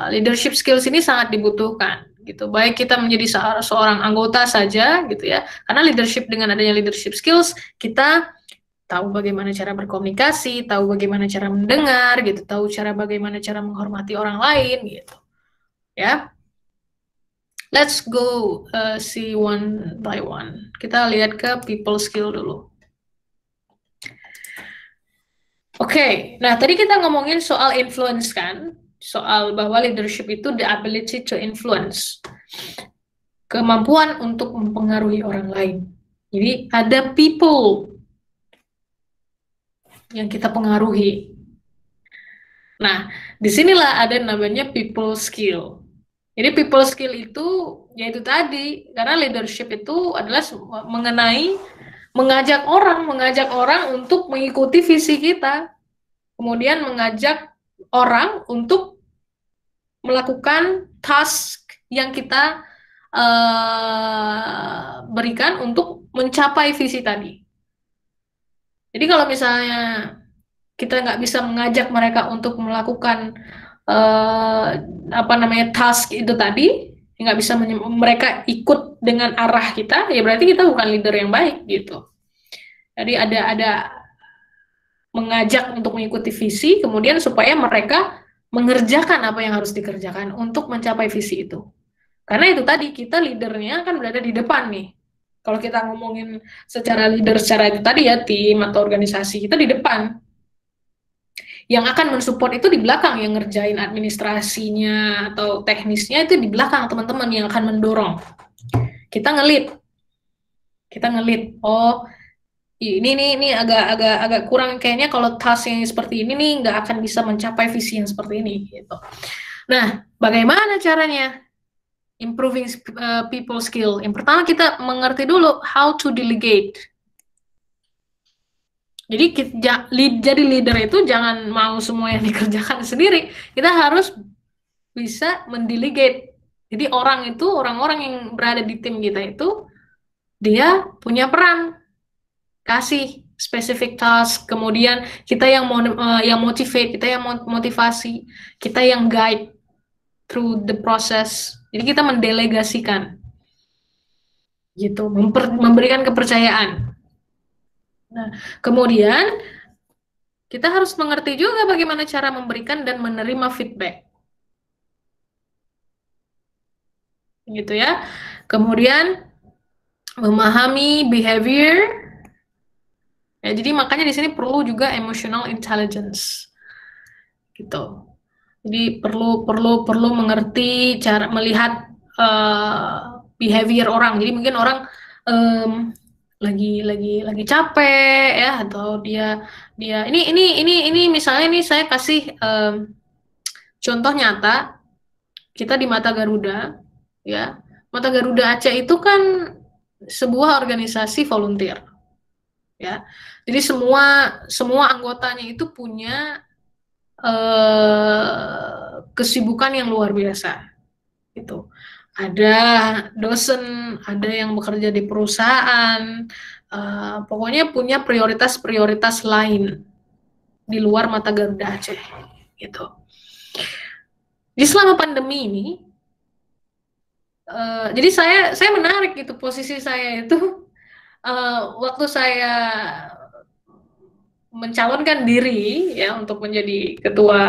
leadership skills ini sangat dibutuhkan gitu. Baik kita menjadi seorang anggota saja gitu ya. Karena leadership dengan adanya leadership skills kita tahu bagaimana cara berkomunikasi, tahu bagaimana cara mendengar gitu, tahu bagaimana cara menghormati orang lain gitu. Ya. Let's go see one by one. Kita lihat ke people skill dulu. Oke, nah tadi kita ngomongin soal influence kan, soal bahwa leadership itu the ability to influence, kemampuan untuk mempengaruhi orang lain. Jadi ada people yang kita pengaruhi. Nah, disinilah ada namanya people skill. Jadi people skill itu yaitu tadi, karena leadership itu adalah mengenai mengajak orang untuk mengikuti visi kita, kemudian mengajak orang untuk melakukan task yang kita berikan untuk mencapai visi tadi. Jadi kalau misalnya kita nggak bisa mengajak mereka untuk melakukan task itu tadi, nggak bisa mereka ikut dengan arah kita, ya berarti kita bukan leader yang baik gitu. Jadi ada mengajak untuk mengikuti visi, kemudian supaya mereka mengerjakan apa yang harus dikerjakan untuk mencapai visi itu. Karena itu tadi, kita leadernya kan berada di depan nih. Kalau kita ngomongin secara leader secara itu tadi ya, tim atau organisasi, kita di depan. Yang akan mensupport itu di belakang, yang ngerjain administrasinya atau teknisnya itu di belakang, teman-teman yang akan mendorong. Kita ngelit. Oh, ini agak kurang kayaknya, kalau task yang seperti ini nih nggak akan bisa mencapai visi yang seperti ini gitu. Nah, bagaimana caranya improving people skill? Yang pertama kita mengerti dulu how to delegate. Jadi jadi leader itu jangan mau semua yang dikerjakan sendiri. Kita harus bisa mendelegate. Jadi orang-orang yang berada di tim kita itu dia punya peran. Kasih specific task, kemudian kita yang motivate, kita yang motivasi, kita yang guide through the process. Jadi kita mendelegasikan, gitu, memberikan kepercayaan. Nah, kemudian kita harus mengerti juga bagaimana cara memberikan dan menerima feedback, gitu ya. Kemudian memahami behavior. Ya, jadi makanya di sini perlu juga emotional intelligence, gitu. Jadi perlu mengerti cara melihat behavior orang. Jadi mungkin orang lagi capek ya, atau dia ini misalnya nih saya kasih contoh nyata, kita di Mata Garuda ya. Mata Garuda Aceh itu kan sebuah organisasi volunteer. Ya, jadi semua anggotanya itu punya kesibukan yang luar biasa, gitu. Ada dosen, ada yang bekerja di perusahaan, pokoknya punya prioritas-prioritas lain di luar Mata Garuda Aceh, gitu. Di selama pandemi ini, jadi saya menarik gitu posisi saya itu. Waktu saya mencalonkan diri ya untuk menjadi ketua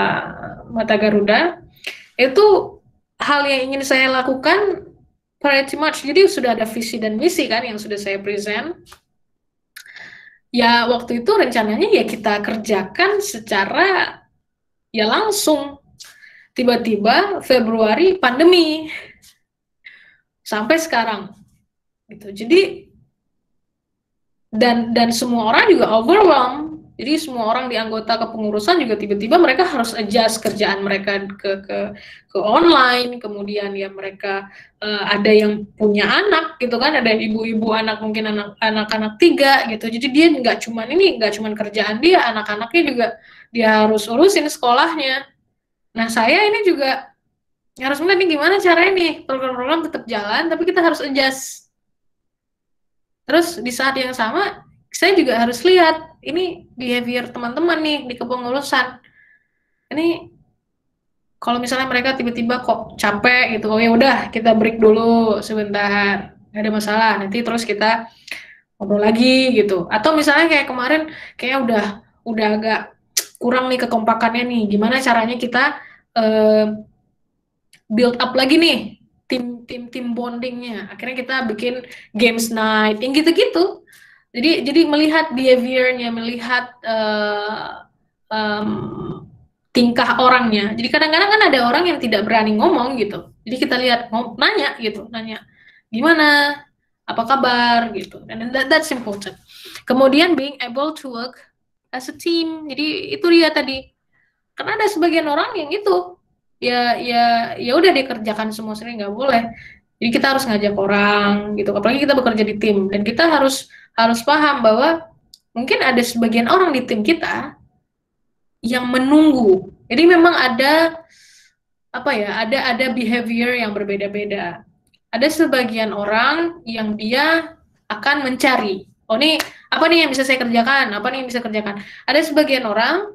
Mata Garuda, itu hal yang ingin saya lakukan pretty much. Jadi sudah ada visi dan misi kan yang sudah saya present. Ya waktu itu rencananya ya kita kerjakan secara ya langsung. Tiba-tiba Februari pandemi sampai sekarang gitu. Jadi dan semua orang juga overwhelmed. Jadi semua orang di anggota kepengurusan juga tiba-tiba mereka harus adjust kerjaan mereka ke online. Kemudian ya mereka ada yang punya anak gitu kan, ada ibu-ibu anak, mungkin anak-anak 3 gitu. Jadi dia nggak cuman kerjaan dia, anak-anaknya juga dia harus urusin sekolahnya. Nah saya ini juga harus melihat nih gimana caranya nih program-program tetap jalan, tapi kita harus adjust. Terus di saat yang sama, saya juga harus lihat ini behavior teman-teman nih di kepengurusan. Ini kalau misalnya mereka tiba-tiba kok capek gitu, oh ya udah kita break dulu sebentar, nggak ada masalah. Nanti terus kita ngobrol lagi gitu. Atau misalnya kayak kemarin, kayak udah agak kurang nih kekompakannya nih. Gimana caranya kita build up lagi nih tim bondingnya. Akhirnya kita bikin games night yang gitu-gitu. Jadi melihat behaviornya, melihat tingkah orangnya. Jadi kadang-kadang kan ada orang yang tidak berani ngomong gitu. Jadi kita lihat, nanya gimana, apa kabar gitu. And that's important. Kemudian being able to work as a team. Jadi itu dia tadi. Karena ada sebagian orang yang itu ya udah dikerjakan semua sendiri, nggak boleh. Jadi kita harus ngajak orang gitu, apalagi kita bekerja di tim, dan kita harus paham bahwa mungkin ada sebagian orang di tim kita yang menunggu. Jadi memang ada apa ya, ada behavior yang berbeda-beda. Ada sebagian orang yang dia akan mencari, oh nih apa nih yang bisa saya kerjakan, apa nih yang bisa kerjakan. Ada sebagian orang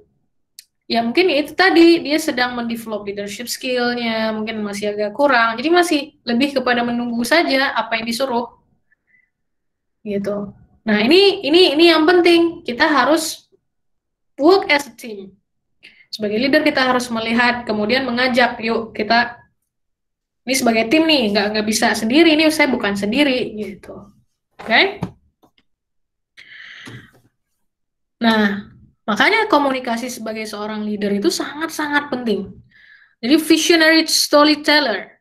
ya mungkin itu tadi dia sedang mendevelop leadership skill-nya, mungkin masih agak kurang, jadi masih lebih kepada menunggu saja apa yang disuruh gitu. Nah ini yang penting, kita harus work as a team. Sebagai leader kita harus melihat, kemudian mengajak, yuk kita ini sebagai tim nih, nggak bisa sendiri, ini saya bukan sendiri gitu. Oke? Nah, makanya komunikasi sebagai seorang leader itu sangat-sangat penting. Jadi visionary storyteller.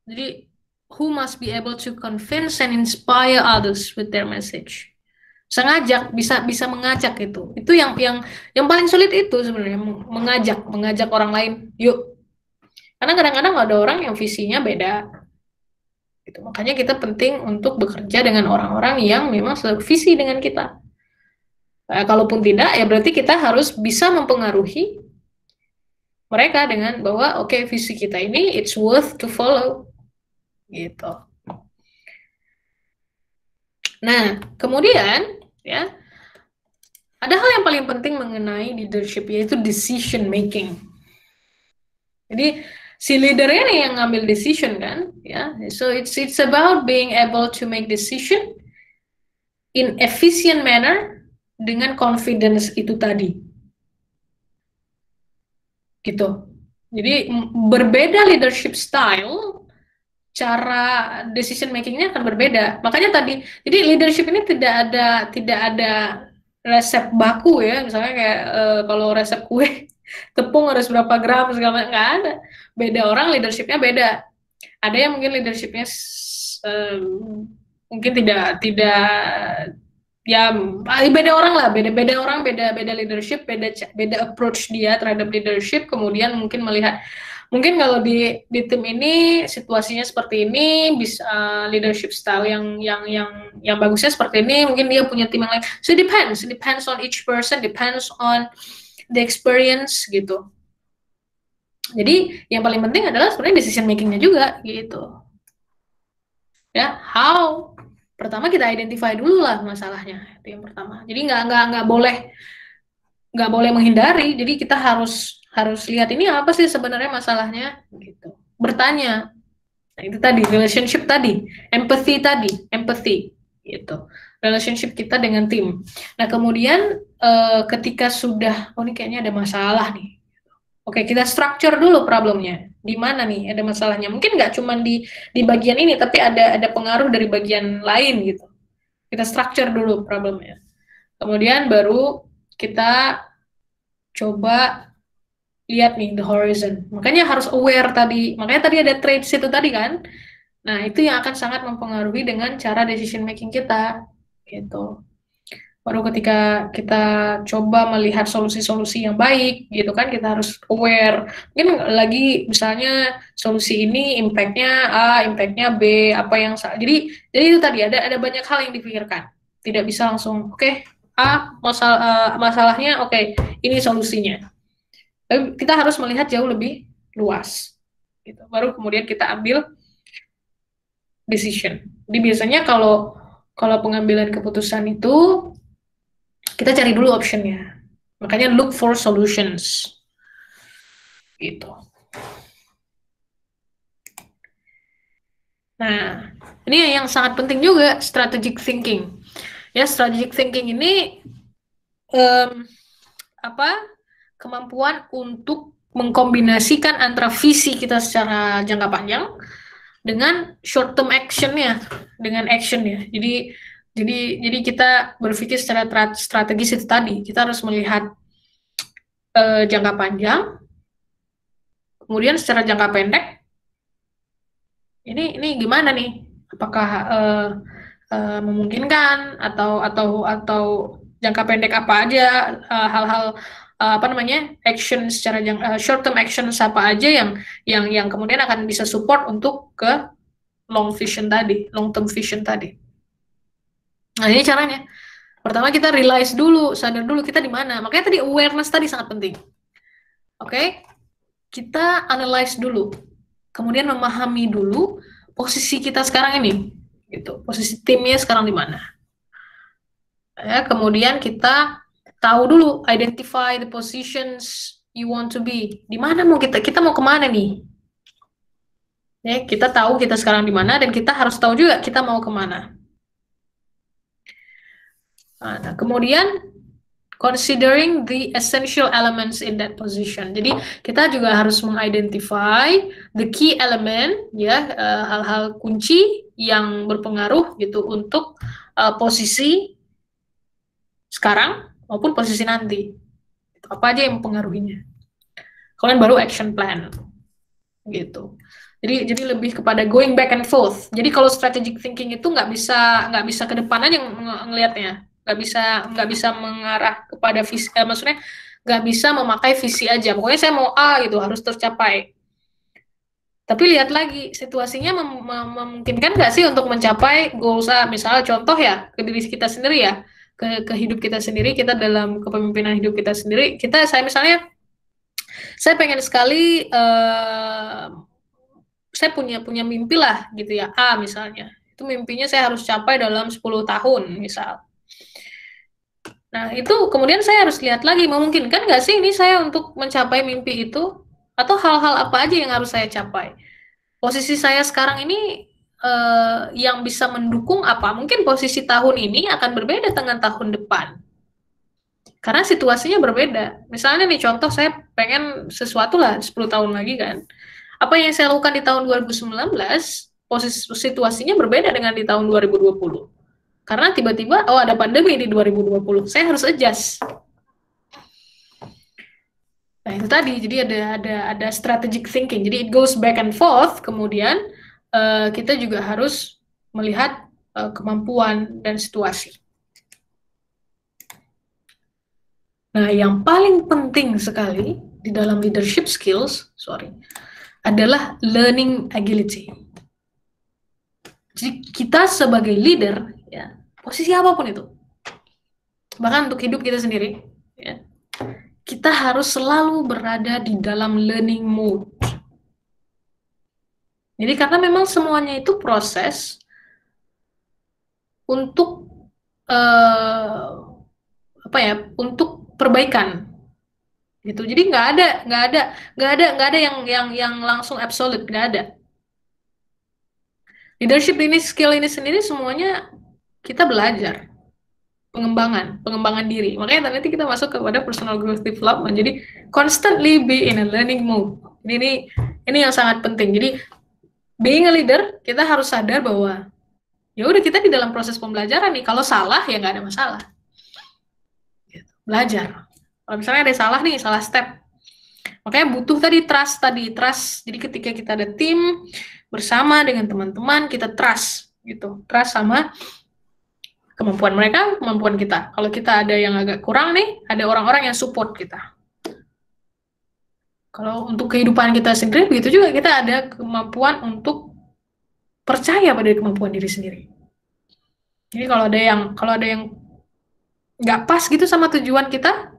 Jadi who must be able to convince and inspire others with their message. Bisa mengajak itu. Itu yang paling sulit itu sebenarnya, mengajak orang lain, yuk. Karena kadang-kadang ada orang yang visinya beda. Gitu. Makanya kita penting untuk bekerja dengan orang-orang yang memang visi dengan kita. Kalaupun tidak, ya berarti kita harus bisa mempengaruhi mereka dengan bahwa oke, visi kita ini it's worth to follow. Gitu. Nah, kemudian ya ada hal yang paling penting mengenai leadership, yaitu decision making. Jadi si leadernya nih yang ngambil decision kan, ya. So it's about being able to make decision in efficient manner dengan confidence itu tadi. Gitu. Jadi berbeda leadership style, cara decision makingnya akan berbeda. Makanya tadi, jadi leadership ini tidak ada resep baku ya, misalnya kayak kalau resep kue tepung harus berapa gram segala, nggak ada. Beda orang leadershipnya beda. Ada yang mungkin leadershipnya mungkin tidak ya beda orang lah, beda orang, beda leadership, beda approach dia terhadap leadership. Kemudian mungkin melihat, mungkin kalau di tim ini situasinya seperti ini, bisa leadership style yang bagusnya seperti ini, mungkin dia punya tim yang lain. So it depends on each person, depends on the experience gitu. Jadi yang paling penting adalah sebenarnya decision makingnya juga gitu. Ya, how? Pertama kita identify dulu lah masalahnya, itu yang pertama. Jadi nggak boleh menghindari. Jadi kita harus lihat ini apa sih sebenarnya masalahnya gitu. Bertanya. Nah, itu tadi relationship tadi, empathy gitu. Relationship kita dengan tim. Nah, kemudian ketika sudah ini kayaknya ada masalah nih. Oke, kita structure dulu problemnya. Di mana nih ada masalahnya? Mungkin nggak cuma di bagian ini, tapi ada pengaruh dari bagian lain gitu. Kita structure dulu problemnya. Kemudian baru kita coba lihat nih the horizon. Makanya harus aware tadi. Makanya tadi ada traits itu tadi kan. Nah, itu yang akan sangat mempengaruhi dengan cara decision making kita gitu. Baru ketika kita coba melihat solusi-solusi yang baik gitu kan, kita harus aware. Mungkin lagi misalnya solusi ini impact-nya A, impact-nya B, apa yang salah. Jadi itu tadi ada banyak hal yang dipikirkan. Tidak bisa langsung oke, A masalahnya, oke, ini solusinya. Tapi kita harus melihat jauh lebih luas. Gitu. Baru kemudian kita ambil decision. Jadi biasanya kalau pengambilan keputusan itu kita cari dulu optionnya. Makanya look for solutions. Gitu. Nah, ini yang sangat penting juga, strategic thinking. Ya, strategic thinking ini kemampuan untuk mengkombinasikan antara visi kita secara jangka panjang dengan short term actionnya, dengan actionnya. Jadi kita berpikir secara strategis itu tadi. Kita harus melihat jangka panjang, kemudian secara jangka pendek. Ini gimana nih? Apakah memungkinkan atau jangka pendek apa aja hal-hal apa namanya, action secara short term action apa aja yang kemudian akan bisa support untuk ke long term vision tadi. Nah, ini caranya. Pertama kita realize dulu, sadar dulu kita di mana. Makanya tadi awareness tadi sangat penting. Oke? Kita analyze dulu. Kemudian memahami dulu posisi kita sekarang ini. Gitu. Posisi timnya sekarang di mana. Ya, kemudian kita tahu dulu, identify the positions you want to be. Di mana mau kita mau kemana nih? Ya, kita tahu kita sekarang di mana dan kita harus tahu juga kita mau kemana. Nah, kemudian considering the essential elements in that position. Jadi kita juga harus mengidentify the key element, ya, hal-hal kunci yang berpengaruh gitu untuk posisi sekarang maupun posisi nanti. Apa aja yang mempengaruhinya. Kemudian baru action plan, gitu. Jadi lebih kepada going back and forth. Jadi kalau strategic thinking itu nggak bisa ke depan aja ngelihatnya. Nggak bisa mengarah kepada visi, maksudnya nggak bisa memakai visi aja. Pokoknya saya mau A gitu, harus tercapai. Tapi lihat lagi situasinya memungkinkan nggak sih untuk mencapai goals A. Misalnya contoh ya ke diri kita sendiri ya, ke hidup kita sendiri, kita dalam kepemimpinan hidup kita sendiri. Saya pengen sekali saya punya mimpi lah gitu ya, A misalnya. Itu mimpinya saya harus capai dalam 10 tahun misal. Nah, itu kemudian saya harus lihat lagi, memungkinkan nggak sih ini saya untuk mencapai mimpi itu? Atau hal-hal apa aja yang harus saya capai? Posisi saya sekarang ini yang bisa mendukung apa? Mungkin posisi tahun ini akan berbeda dengan tahun depan. Karena situasinya berbeda. Misalnya nih contoh, saya pengen sesuatu lah 10 tahun lagi kan. Apa yang saya lakukan di tahun 2019, posisi situasinya berbeda dengan di tahun 2020. Karena tiba-tiba, ada pandemi di 2020, saya harus adjust. Nah itu tadi, jadi ada strategic thinking, jadi it goes back and forth, kemudian kita juga harus melihat kemampuan dan situasi. Nah yang paling penting sekali di dalam leadership skills, adalah learning agility. Jadi kita sebagai leader, ya, posisi apapun itu, bahkan untuk hidup kita sendiri, ya, kita harus selalu berada di dalam learning mode. Jadi karena memang semuanya itu proses untuk untuk perbaikan, gitu. Jadi nggak ada yang langsung absolute, nggak ada. Leadership ini, skill ini sendiri semuanya kita belajar, pengembangan diri. Makanya nanti kita masuk kepada personal growth development. Jadi constantly be in a learning mode. Jadi ini yang sangat penting. Jadi being a leader, kita harus sadar bahwa ya udah, kita di dalam proses pembelajaran nih. Kalau salah ya nggak ada masalah. Belajar. Kalau misalnya ada salah nih, salah step. Makanya butuh trust. Jadi ketika kita ada tim bersama dengan teman-teman, kita trust gitu. Trust sama kemampuan mereka, kemampuan kita. Kalau kita ada yang agak kurang nih, ada orang-orang yang support kita. Kalau untuk kehidupan kita sendiri, begitu juga, kita ada kemampuan untuk percaya pada kemampuan diri sendiri. Jadi kalau ada yang nggak pas gitu sama tujuan kita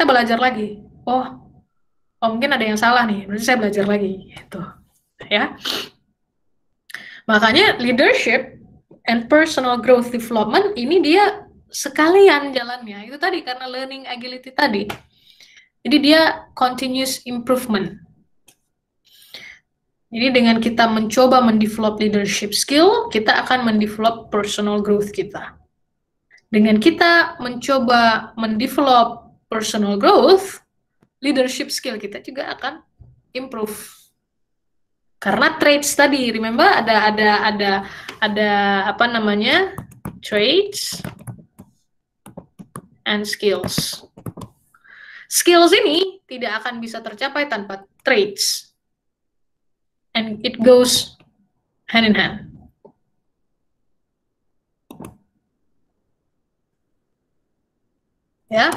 belajar lagi. Oh mungkin ada yang salah nih, berarti saya belajar lagi, gitu. Ya, makanya leadership and personal growth development ini dia sekalian jalannya. Itu tadi karena learning agility tadi. Jadi dia continuous improvement. Jadi dengan kita mencoba mendevelop leadership skill, kita akan mendevelop personal growth kita. Dengan kita mencoba mendevelop personal growth, leadership skill kita juga akan improve. Karena traits tadi, remember ada apa namanya, traits and skills. Skills ini tidak akan bisa tercapai tanpa traits, and it goes hand in hand. Ya,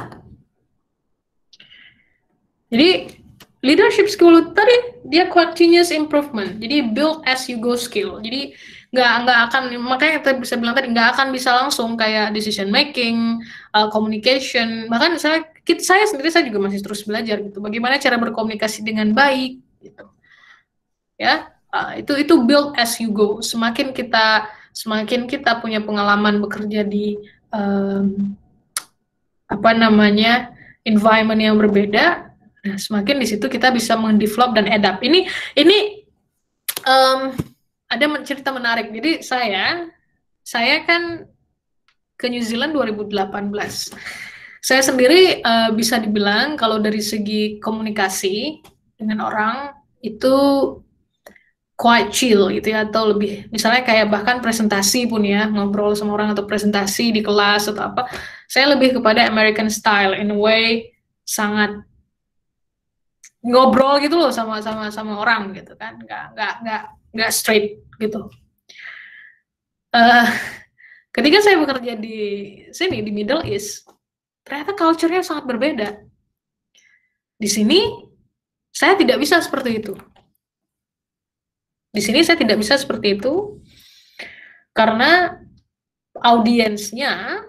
Jadi leadership skill tadi dia continuous improvement. Jadi build as you go skill. Jadi nggak akan, makanya kita bisa bilang tadi nggak akan bisa langsung kayak decision making, communication. Bahkan misalnya saya sendiri saya juga masih terus belajar gitu. Bagaimana cara berkomunikasi dengan baik gitu. Ya, itu build as you go. Semakin kita punya pengalaman bekerja di environment yang berbeda, nah, semakin di situ kita bisa mendevelop dan adapt. Ini ada cerita menarik. Jadi saya kan ke New Zealand 2018. Saya sendiri bisa dibilang kalau dari segi komunikasi dengan orang itu quite chill gitu ya, atau lebih misalnya kayak bahkan presentasi pun ya, ngobrol sama orang atau presentasi di kelas atau apa, saya lebih kepada American style in a way, sangat ngobrol gitu loh sama orang gitu kan, nggak straight gitu. Ketika saya bekerja di sini di Middle East, ternyata culture-nya sangat berbeda. Di sini saya tidak bisa seperti itu. Di sini saya tidak bisa seperti itu karena audiensnya,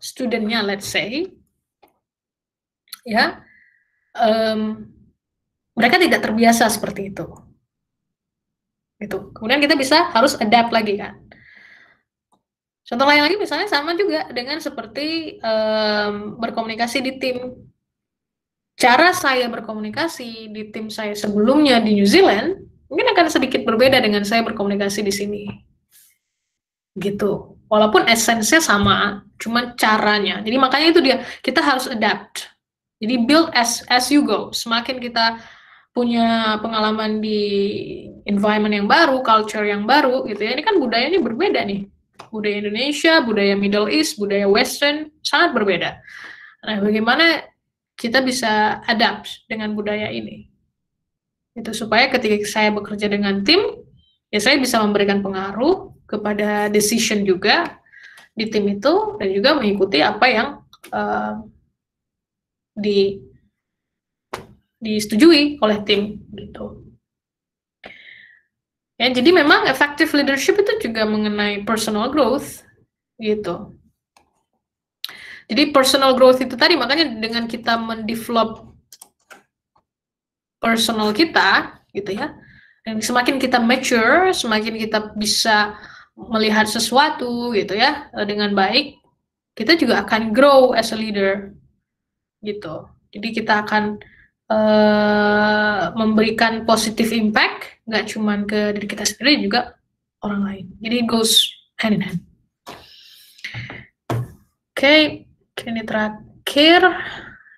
studentnya, let's say, ya, mereka tidak terbiasa seperti itu. Gitu. Kemudian kita harus adapt lagi kan. Contoh lain lagi misalnya sama juga dengan seperti berkomunikasi di tim. Cara saya berkomunikasi di tim saya sebelumnya di New Zealand mungkin akan sedikit berbeda dengan saya berkomunikasi di sini. Gitu. Walaupun esensinya sama, cuman caranya. Jadi makanya itu dia, kita harus adapt. Jadi build as you go. Semakin kita punya pengalaman di environment yang baru, culture yang baru gitu ya. Ini kan budayanya berbeda nih. Budaya Indonesia, budaya Middle East, budaya Western sangat berbeda. Nah, bagaimana kita bisa adapt dengan budaya ini? Itu supaya ketika saya bekerja dengan tim, ya saya bisa memberikan pengaruh kepada decision juga di tim itu dan juga mengikuti apa yang disetujui oleh tim gitu. Ya, jadi memang effective leadership itu juga mengenai personal growth gitu. Jadi personal growth itu tadi makanya dengan kita mendevelop personal kita gitu ya. Dan semakin kita mature, semakin kita bisa melihat sesuatu gitu ya dengan baik, kita juga akan grow as a leader gitu. Jadi kita akan memberikan positive impact, nggak cuma ke diri kita sendiri, juga orang lain. Jadi it goes hand in hand. Oke, ini terakhir.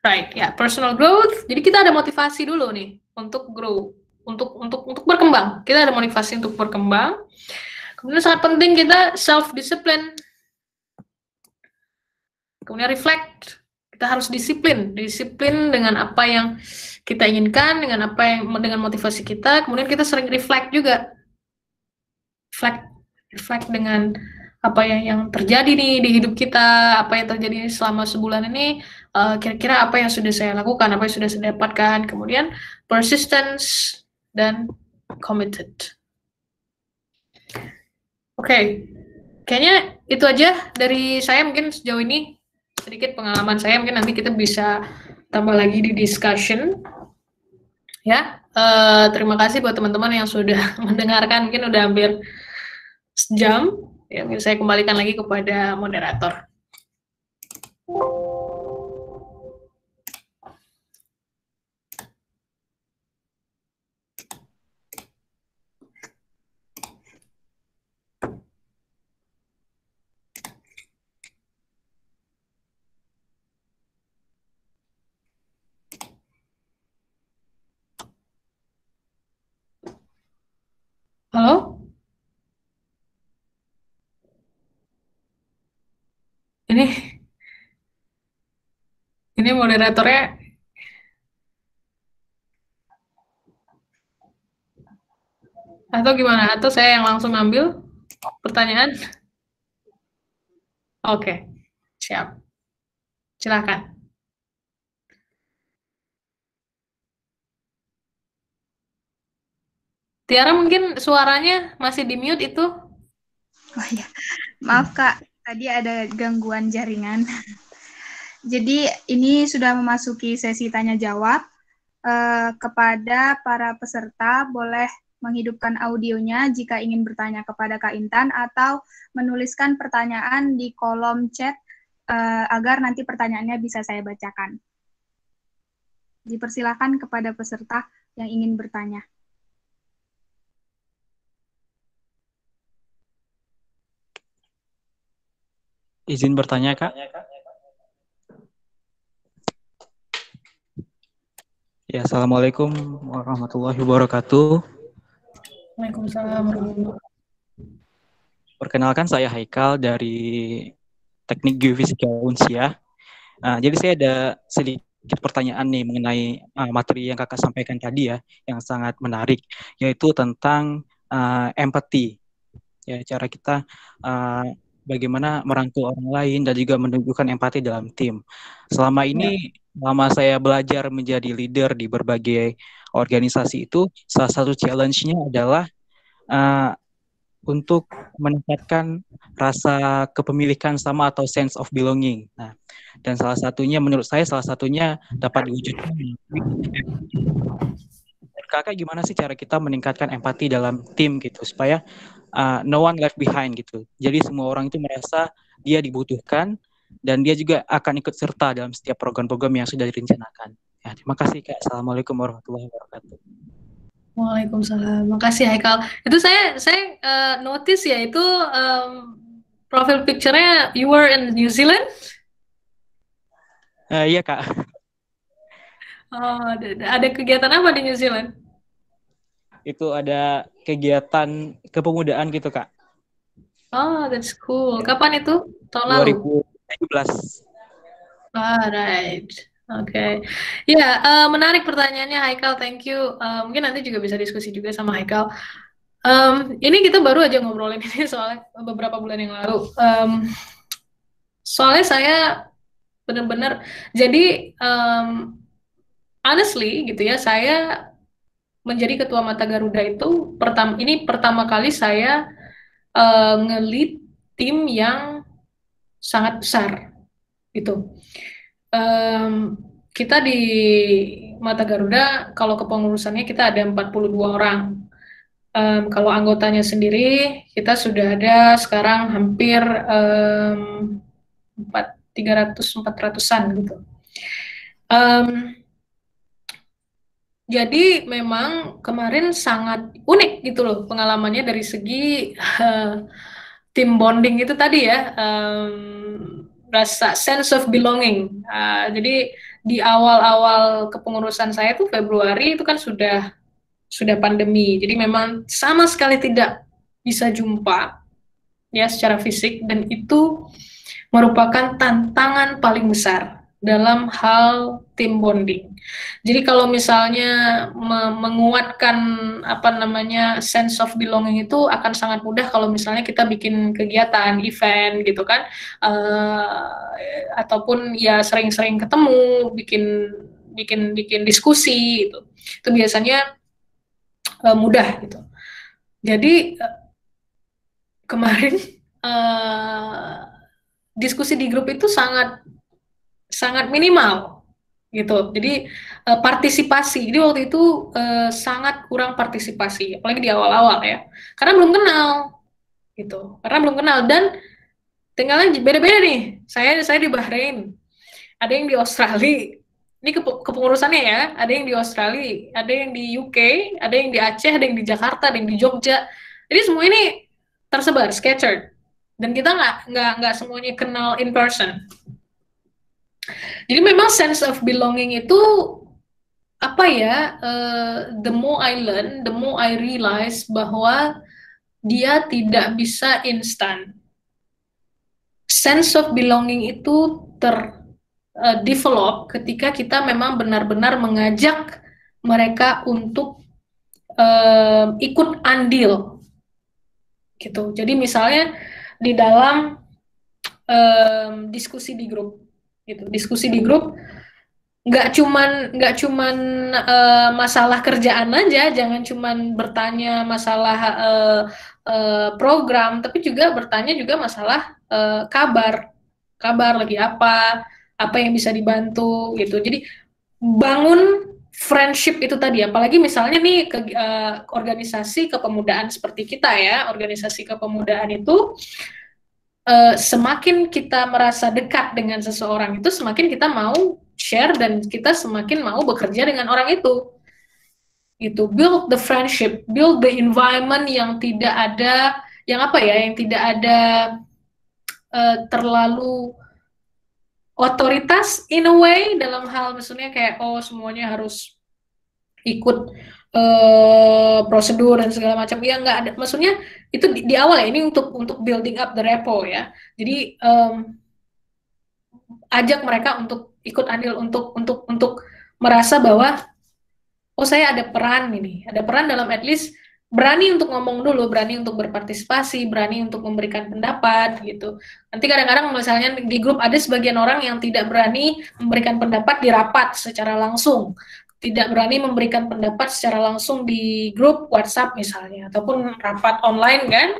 Right, ya, personal growth. Jadi kita ada motivasi dulu nih untuk grow, untuk berkembang. Kita ada motivasi untuk berkembang. Kemudian sangat penting kita self discipline. Kemudian reflect. Kita harus disiplin dengan apa yang kita inginkan, dengan motivasi kita. Kemudian kita sering reflect juga, reflect dengan apa yang terjadi nih di hidup kita, apa yang terjadi selama sebulan ini, kira-kira apa yang sudah saya lakukan, apa yang sudah saya dapatkan. Kemudian persistence dan committed. Oke, kayaknya itu aja dari saya mungkin sejauh ini. Sedikit pengalaman saya, mungkin nanti kita bisa tambah lagi di discussion ya. Terima kasih buat teman-teman yang sudah mendengarkan, mungkin udah hampir sejam ya. Saya kembalikan lagi kepada moderator. Halo? Ini moderatornya atau gimana? Atau saya yang langsung ambil pertanyaan? Oke, siap. Silakan. Tiara mungkin suaranya masih di mute itu. Oh ya, maaf Kak, tadi ada gangguan jaringan. Jadi ini sudah memasuki sesi tanya jawab. Kepada para peserta boleh menghidupkan audionya jika ingin bertanya kepada Kak Intan atau menuliskan pertanyaan di kolom chat agar nanti pertanyaannya bisa saya bacakan. Dipersilakan kepada peserta yang ingin bertanya. Izin bertanya, Kak. Ya, Assalamualaikum warahmatullahi wabarakatuh. Waalaikumsalam. Perkenalkan, saya Haikal dari Teknik Geofisika Unsia. Jadi saya ada sedikit pertanyaan nih mengenai materi yang kakak sampaikan tadi ya, yang sangat menarik, yaitu tentang empati. Ya, cara kita bagaimana merangkul orang lain dan juga menunjukkan empati dalam tim. Selama ini, selama saya belajar menjadi leader di berbagai organisasi itu, salah satu challenge-nya adalah untuk meningkatkan rasa kepemilikan sama atau sense of belonging. Nah, dan salah satunya, menurut saya, salah satunya dapat diwujudkan. Kakak, gimana sih cara kita meningkatkan empati dalam tim gitu, supaya no one left behind gitu. Jadi semua orang itu merasa dia dibutuhkan dan dia juga akan ikut serta dalam setiap program-program yang sudah direncanakan. Ya, terima kasih Kak. Assalamualaikum warahmatullahi wabarakatuh. Waalaikumsalam. Makasih Haikal. Itu saya notice ya itu profile picture-nya you were in New Zealand? Iya Kak. Oh, ada kegiatan apa di New Zealand? Itu ada kegiatan kepemudaan gitu Kak. Oh, that's cool. Kapan itu? Tahun lalu? 2017. Right. Oke. Ya, menarik pertanyaannya Haikal. Thank you. Mungkin nanti juga bisa diskusi juga sama Haikal. Ini kita baru aja ngobrolin ini soalnya beberapa bulan yang lalu. Soalnya saya benar-benar jadi honestly gitu ya, saya menjadi ketua Mata Garuda itu pertama kali saya nge-lead tim yang sangat besar gitu. Kita di Mata Garuda kalau kepengurusannya kita ada 42 orang. Kalau anggotanya sendiri kita sudah ada sekarang hampir 300-400-an gitu. Jadi memang kemarin sangat unik gitu loh pengalamannya dari segi team bonding itu tadi ya, rasa sense of belonging. Jadi di awal-awal kepengurusan saya tuh Februari itu kan sudah pandemi, jadi memang sama sekali tidak bisa jumpa ya secara fisik, dan itu merupakan tantangan paling besar dalam hal team bonding. Jadi kalau misalnya menguatkan sense of belonging itu akan sangat mudah kalau misalnya kita bikin kegiatan, event gitu kan, ataupun ya sering-sering ketemu, bikin diskusi gitu. Itu biasanya mudah gitu. Jadi kemarin diskusi di grup itu sangat minimal gitu. Jadi partisipasi. Jadi waktu itu sangat kurang partisipasi, apalagi di awal-awal ya. Karena belum kenal gitu. Karena belum kenal dan tinggalnya beda-beda nih. Saya di Bahrain. Ada yang di Australia. Ini kepengurusannya ya. Ada yang di Australia, ada yang di UK, ada yang di Aceh, ada yang di Jakarta, ada yang di Jogja. Jadi semua ini tersebar, scattered. Dan kita nggak semuanya kenal in person. Jadi memang sense of belonging itu apa ya? The more I learn, the more I realize bahwa dia tidak bisa instan. Sense of belonging itu develop ketika kita memang benar-benar mengajak mereka untuk ikut andil, gitu. Jadi misalnya di dalam diskusi di grup, gitu. Diskusi di grup, nggak cuman masalah kerjaan aja, jangan cuman bertanya masalah program, tapi juga bertanya juga masalah kabar lagi apa yang bisa dibantu gitu. Jadi bangun friendship itu tadi, apalagi misalnya nih organisasi kepemudaan seperti kita ya, organisasi kepemudaan itu semakin kita merasa dekat dengan seseorang itu, semakin kita mau share dan kita semakin mau bekerja dengan orang itu. Itu build the friendship, build the environment yang tidak ada, yang tidak ada terlalu otoritas in a way, dalam hal maksudnya kayak semuanya harus ikut prosedur dan segala macam. Ya nggak ada, maksudnya itu di awal ya, ini untuk building up the rapport ya. Jadi ajak mereka untuk ikut andil, untuk merasa bahwa saya ada peran dalam, at least berani untuk ngomong dulu, berani untuk berpartisipasi, berani untuk memberikan pendapat gitu. Nanti kadang-kadang misalnya di grup ada sebagian orang yang tidak berani memberikan pendapat di rapat secara langsung, tidak berani memberikan pendapat secara langsung di grup WhatsApp misalnya, ataupun rapat online kan,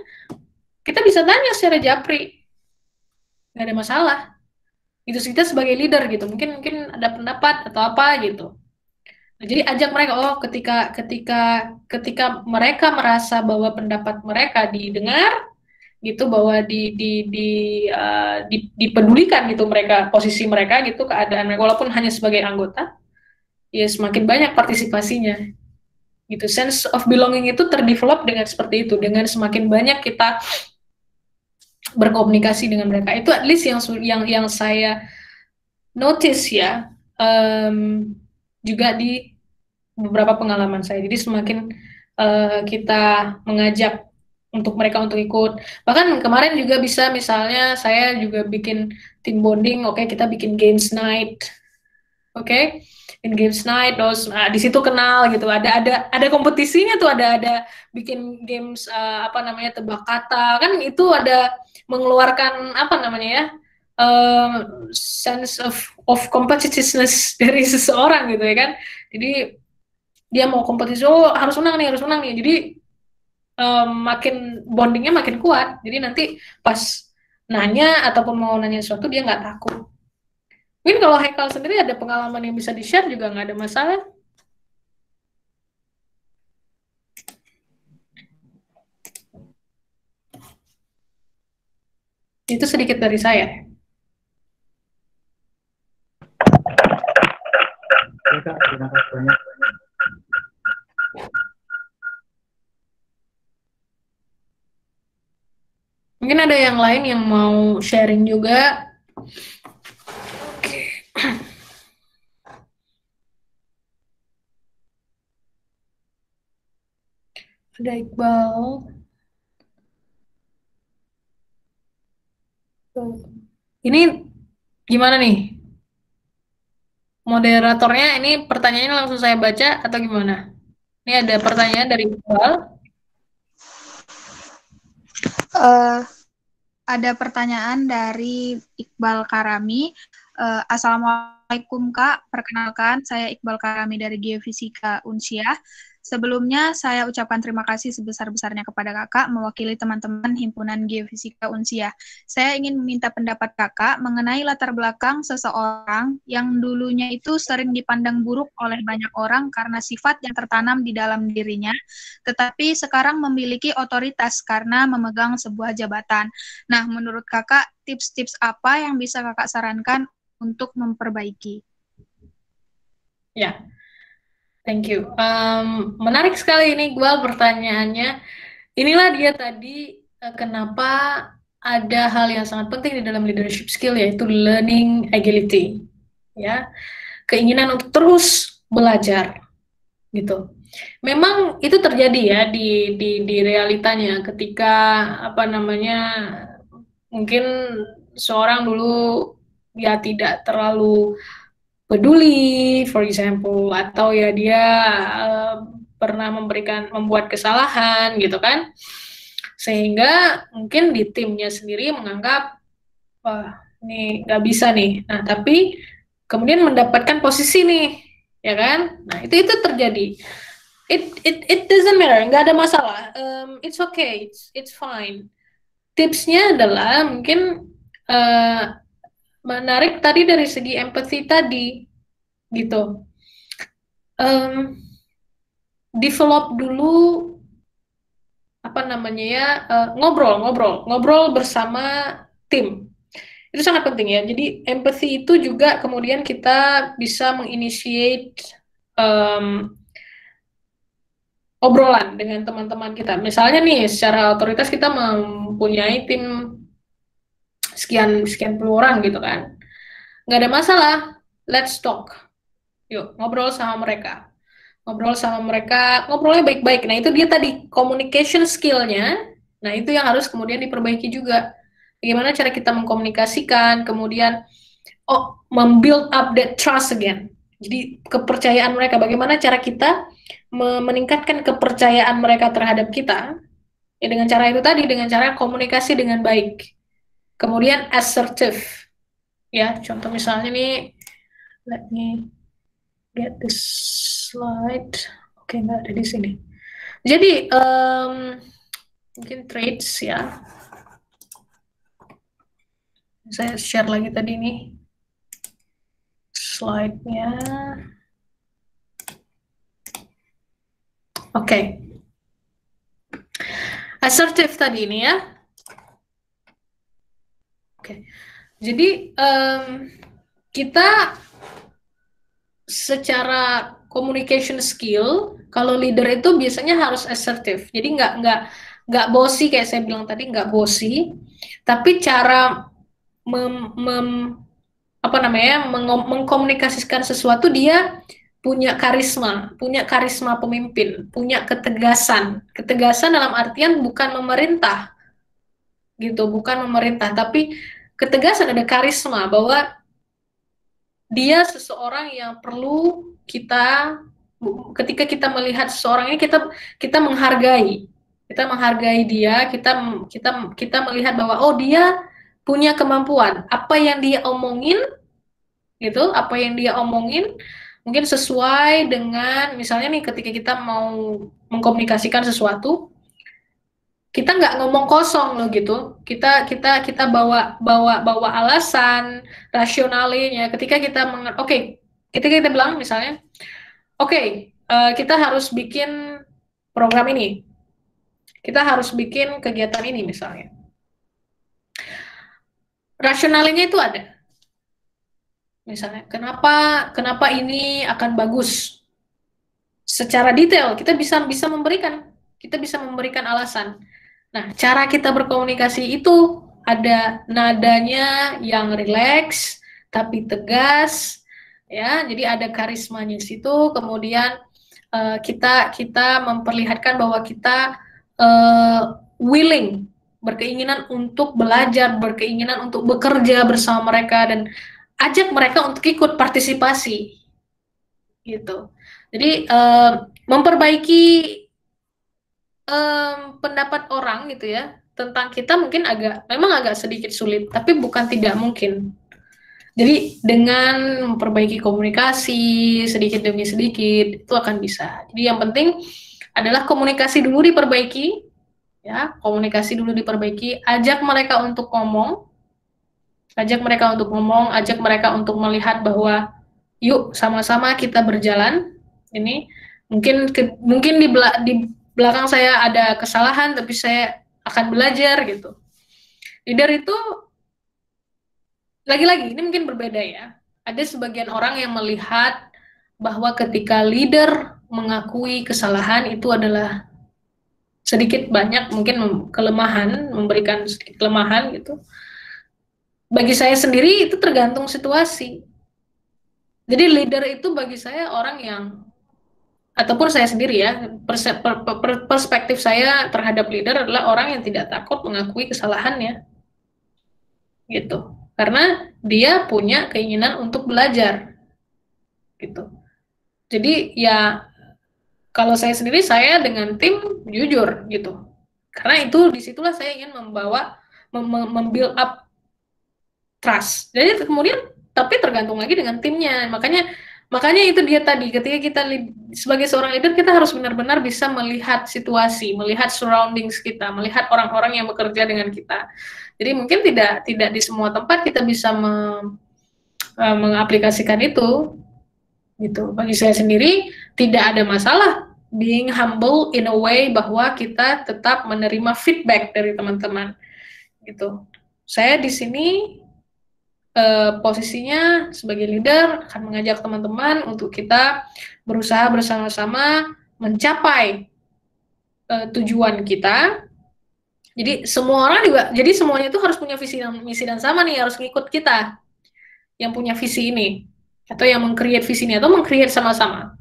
kita bisa tanya secara japri, nggak ada masalah. Itu kita sebagai leader gitu, mungkin ada pendapat atau apa gitu. Nah, jadi ajak mereka, ketika mereka merasa bahwa pendapat mereka didengar gitu, bahwa dipedulikan gitu, mereka, posisi mereka gitu, keadaan mereka, walaupun hanya sebagai anggota, ya semakin banyak partisipasinya gitu. Sense of belonging itu terdevelop dengan seperti itu, dengan semakin banyak kita berkomunikasi dengan mereka. Itu at least yang saya notice ya, juga di beberapa pengalaman saya. Jadi semakin kita mengajak untuk mereka untuk ikut. Bahkan kemarin juga bisa, misalnya saya juga bikin team bonding, kita bikin games night. In games night, terus di situ kenal gitu. Ada kompetisinya tuh, ada bikin games tebak kata. Kan itu ada mengeluarkan sense of competitiveness dari seseorang gitu ya kan. Jadi dia mau kompetisi, harus menang nih. Jadi makin bondingnya makin kuat. Jadi nanti pas nanya ataupun mau nanya sesuatu, dia nggak takut. Mungkin kalau Haikal sendiri ada pengalaman yang bisa di-share juga nggak ada masalah. Itu sedikit dari saya. Kak, terima kasih banyak. Mungkin ada yang lain yang mau sharing juga. Ada Iqbal. Ini gimana nih? Moderatornya ini pertanyaannya langsung saya baca atau gimana? Ini ada pertanyaan dari Iqbal. Ada pertanyaan dari Iqbal Karami. Assalamualaikum Kak, perkenalkan saya Iqbal Karami dari Geofisika Unsia. Sebelumnya saya ucapkan terima kasih sebesar-besarnya kepada Kakak mewakili teman-teman Himpunan Geofisika Unsia. Saya ingin meminta pendapat Kakak mengenai latar belakang seseorang yang dulunya itu sering dipandang buruk oleh banyak orang karena sifat yang tertanam di dalam dirinya, tetapi sekarang memiliki otoritas karena memegang sebuah jabatan. Nah, menurut Kakak, tips-tips apa yang bisa Kakak sarankan untuk memperbaiki? Ya. Thank you. Menarik sekali ini Iqbal pertanyaannya. Inilah dia tadi kenapa ada hal yang sangat penting di dalam leadership skill, yaitu learning agility. Ya, keinginan untuk terus belajar, gitu. Memang itu terjadi ya di realitanya ketika mungkin seorang dulu ya tidak terlalu peduli, for example, atau ya dia pernah membuat kesalahan gitu kan, sehingga mungkin di timnya sendiri menganggap wah ini nggak bisa nih. Nah tapi kemudian mendapatkan posisi nih, ya kan? Nah, itu terjadi. It doesn't matter, nggak ada masalah. It's okay, it's fine. Tipsnya adalah mungkin menarik tadi dari segi empathy tadi, gitu. Develop dulu apa namanya ya, ngobrol bersama tim. Itu sangat penting ya. Jadi empathy itu juga kemudian kita bisa menginitiate obrolan dengan teman-teman kita. Misalnya nih, secara otoritas kita mempunyai tim sekian puluh orang gitu kan. Nggak ada masalah, let's talk. Yuk, ngobrol sama mereka. Ngobrolnya baik-baik. Nah, itu dia tadi, communication skill-nya. Nah, itu yang harus kemudian diperbaiki juga. Bagaimana cara kita mengkomunikasikan, kemudian membuild up that trust again. Jadi kepercayaan mereka, bagaimana cara kita meningkatkan kepercayaan mereka terhadap kita, ya dengan cara itu tadi, dengan cara komunikasi dengan baik. Kemudian assertive, ya contoh misalnya nih, let me get this slide. Oke, nggak ada di sini. Jadi mungkin traits ya. Saya share lagi tadi nih slide-nya. Oke. Assertive tadi ini ya. Oke. Jadi kita secara communication skill, kalau leader itu biasanya harus assertive. Jadi nggak bossy kayak saya bilang tadi, nggak bossy, tapi cara mengkomunikasikan sesuatu, dia punya karisma pemimpin, punya ketegasan dalam artian bukan memerintah gitu, tapi ketegasan, ada karisma bahwa dia seseorang yang perlu kita, ketika kita melihat seseorang ini, kita menghargai dia, kita melihat bahwa oh, dia punya kemampuan, apa yang dia omongin mungkin sesuai dengan, misalnya nih, ketika kita mau mengkomunikasikan sesuatu, kita nggak ngomong kosong loh gitu, kita bawa alasan rasionalnya. Ketika kita ketika kita bilang misalnya, kita harus bikin program ini, kita harus bikin kegiatan ini misalnya, rasionalnya itu ada. Misalnya, kenapa ini akan bagus? Secara detail kita bisa memberikan alasan. Nah, cara kita berkomunikasi itu ada nadanya yang rileks tapi tegas, ya. Jadi ada karismanya di situ. Kemudian kita memperlihatkan bahwa kita willing, berkeinginan untuk belajar, berkeinginan untuk bekerja bersama mereka, dan ajak mereka untuk ikut partisipasi, gitu. Jadi memperbaiki pendapat orang gitu ya tentang kita mungkin memang agak sedikit sulit, tapi bukan tidak mungkin. Jadi dengan memperbaiki komunikasi sedikit demi sedikit itu akan bisa. Jadi yang penting adalah komunikasi dulu diperbaiki, ya, ajak mereka untuk ngomong, ajak mereka untuk melihat bahwa yuk sama-sama kita berjalan. Ini mungkin di belakang saya ada kesalahan, tapi saya akan belajar gitu. Leader itu lagi-lagi ini mungkin berbeda ya. Ada sebagian orang yang melihat bahwa ketika leader mengakui kesalahan itu adalah sedikit banyak mungkin kelemahan, memberikan sedikit kelemahan gitu. Bagi saya sendiri itu tergantung situasi. Jadi leader itu bagi saya orang yang, ataupun saya sendiri ya, perspektif saya terhadap leader adalah orang yang tidak takut mengakui kesalahannya, gitu. Karena dia punya keinginan untuk belajar, gitu. Jadi ya, kalau saya sendiri, saya dengan tim jujur, gitu. Karena itu disitulah saya ingin membuild up trust. Jadi kemudian tapi tergantung lagi dengan timnya. Makanya itu dia tadi, ketika kita sebagai seorang leader, kita harus benar-benar bisa melihat situasi, melihat surroundings kita, melihat orang-orang yang bekerja dengan kita. Jadi mungkin tidak di semua tempat kita bisa mengaplikasikan itu. Gitu. Bagi saya sendiri tidak ada masalah being humble in a way bahwa kita tetap menerima feedback dari teman-teman. Gitu. Saya di sini posisinya sebagai leader akan mengajak teman-teman untuk kita berusaha bersama-sama mencapai tujuan kita. Jadi semua orang juga, jadi semuanya itu harus punya visi dan misi dan sama nih, harus ngikut kita yang punya visi ini atau yang meng-create visi ini atau meng-create sama-sama.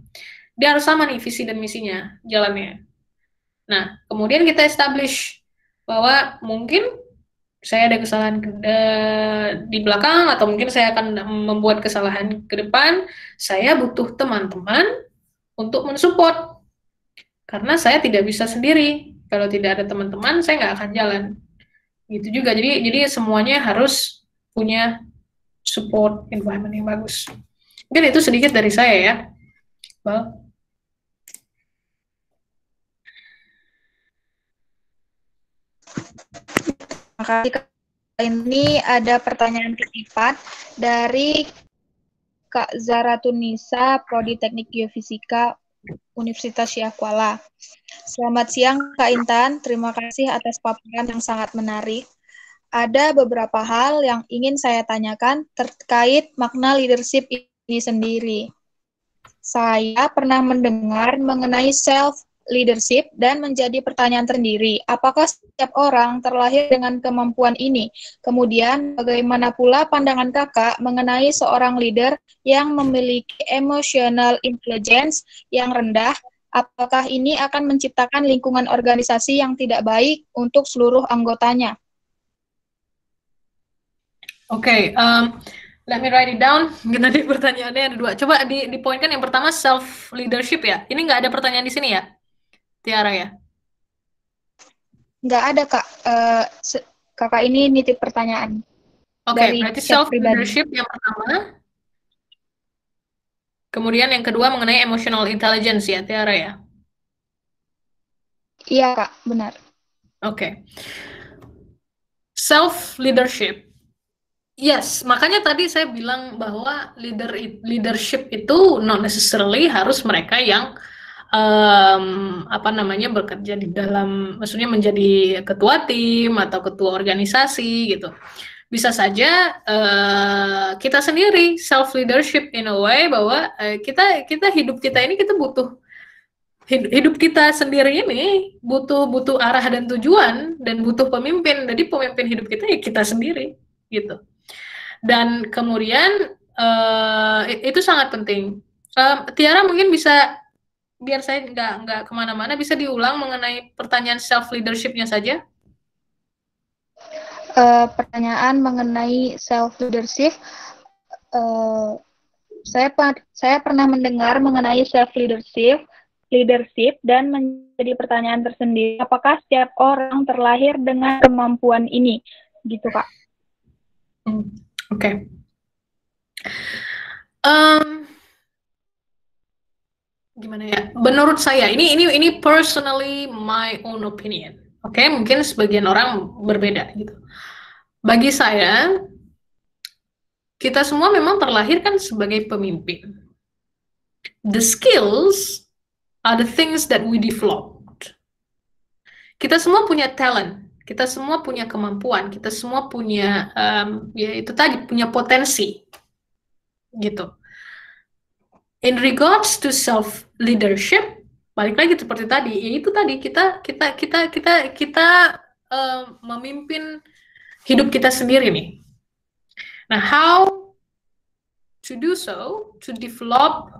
Dia harus sama nih visi dan misinya jalannya. Nah, kemudian kita establish bahwa mungkin saya ada kesalahan di belakang atau mungkin saya akan membuat kesalahan ke depan, saya butuh teman-teman untuk mensupport. Karena saya tidak bisa sendiri. Kalau tidak ada teman-teman, saya nggak akan jalan. Gitu juga. Jadi semuanya harus punya support environment yang bagus. Mungkin itu sedikit dari saya ya. Well. Makasih. Ini ada pertanyaan titipan dari Kak Zara Tunisa, Prodi Teknik Geofisika Universitas Syiah-Kuala. Selamat siang Kak Intan, terima kasih atas paparan yang sangat menarik. Ada beberapa hal yang ingin saya tanyakan terkait makna leadership ini sendiri. Saya pernah mendengar mengenai self-leadership dan menjadi pertanyaan tersendiri, apakah setiap orang terlahir dengan kemampuan ini? Kemudian, bagaimana pula pandangan kakak mengenai seorang leader yang memiliki emotional intelligence yang rendah? Apakah ini akan menciptakan lingkungan organisasi yang tidak baik untuk seluruh anggotanya? Oke, let me write it down. Tadi pertanyaannya ada 2. Coba dipoinkan yang pertama self leadership ya. Ini nggak ada pertanyaan di sini ya, Tiara ya? Nggak ada Kak. Kakak ini nitip pertanyaan. Oke, berarti self leadership yang pertama. Kemudian yang kedua mengenai emotional intelligence ya, Tiara ya? Iya Kak, benar. Oke. Self leadership. Yes, makanya tadi saya bilang bahwa leadership itu not necessarily harus mereka yang bekerja di dalam, maksudnya menjadi ketua tim atau ketua organisasi gitu. Bisa saja kita sendiri self leadership in a way bahwa kita hidup kita ini kita butuh hidup kita sendiri ini butuh arah dan tujuan dan butuh pemimpin. Jadi pemimpin hidup kita ya kita sendiri gitu. Dan kemudian itu sangat penting. Tiara mungkin bisa, biar saya nggak kemana-mana, bisa diulang mengenai pertanyaan self leadership-nya saja. Pertanyaan mengenai self leadership, saya pernah mendengar mengenai self leadership dan menjadi pertanyaan tersendiri, apakah setiap orang terlahir dengan kemampuan ini, gitu Kak? Oke. Gimana ya? Menurut saya ini personally my own opinion. Oke, mungkin sebagian orang berbeda gitu. Bagi saya, kita semua memang terlahir kan sebagai pemimpin. The skills are the things that we developed. Kita semua punya talent. Kita semua punya kemampuan, kita semua punya, ya itu tadi, punya potensi, gitu. In regards to self leadership, balik lagi seperti tadi, ya itu tadi kita memimpin hidup kita sendiri nih. Nah, how to do so, to develop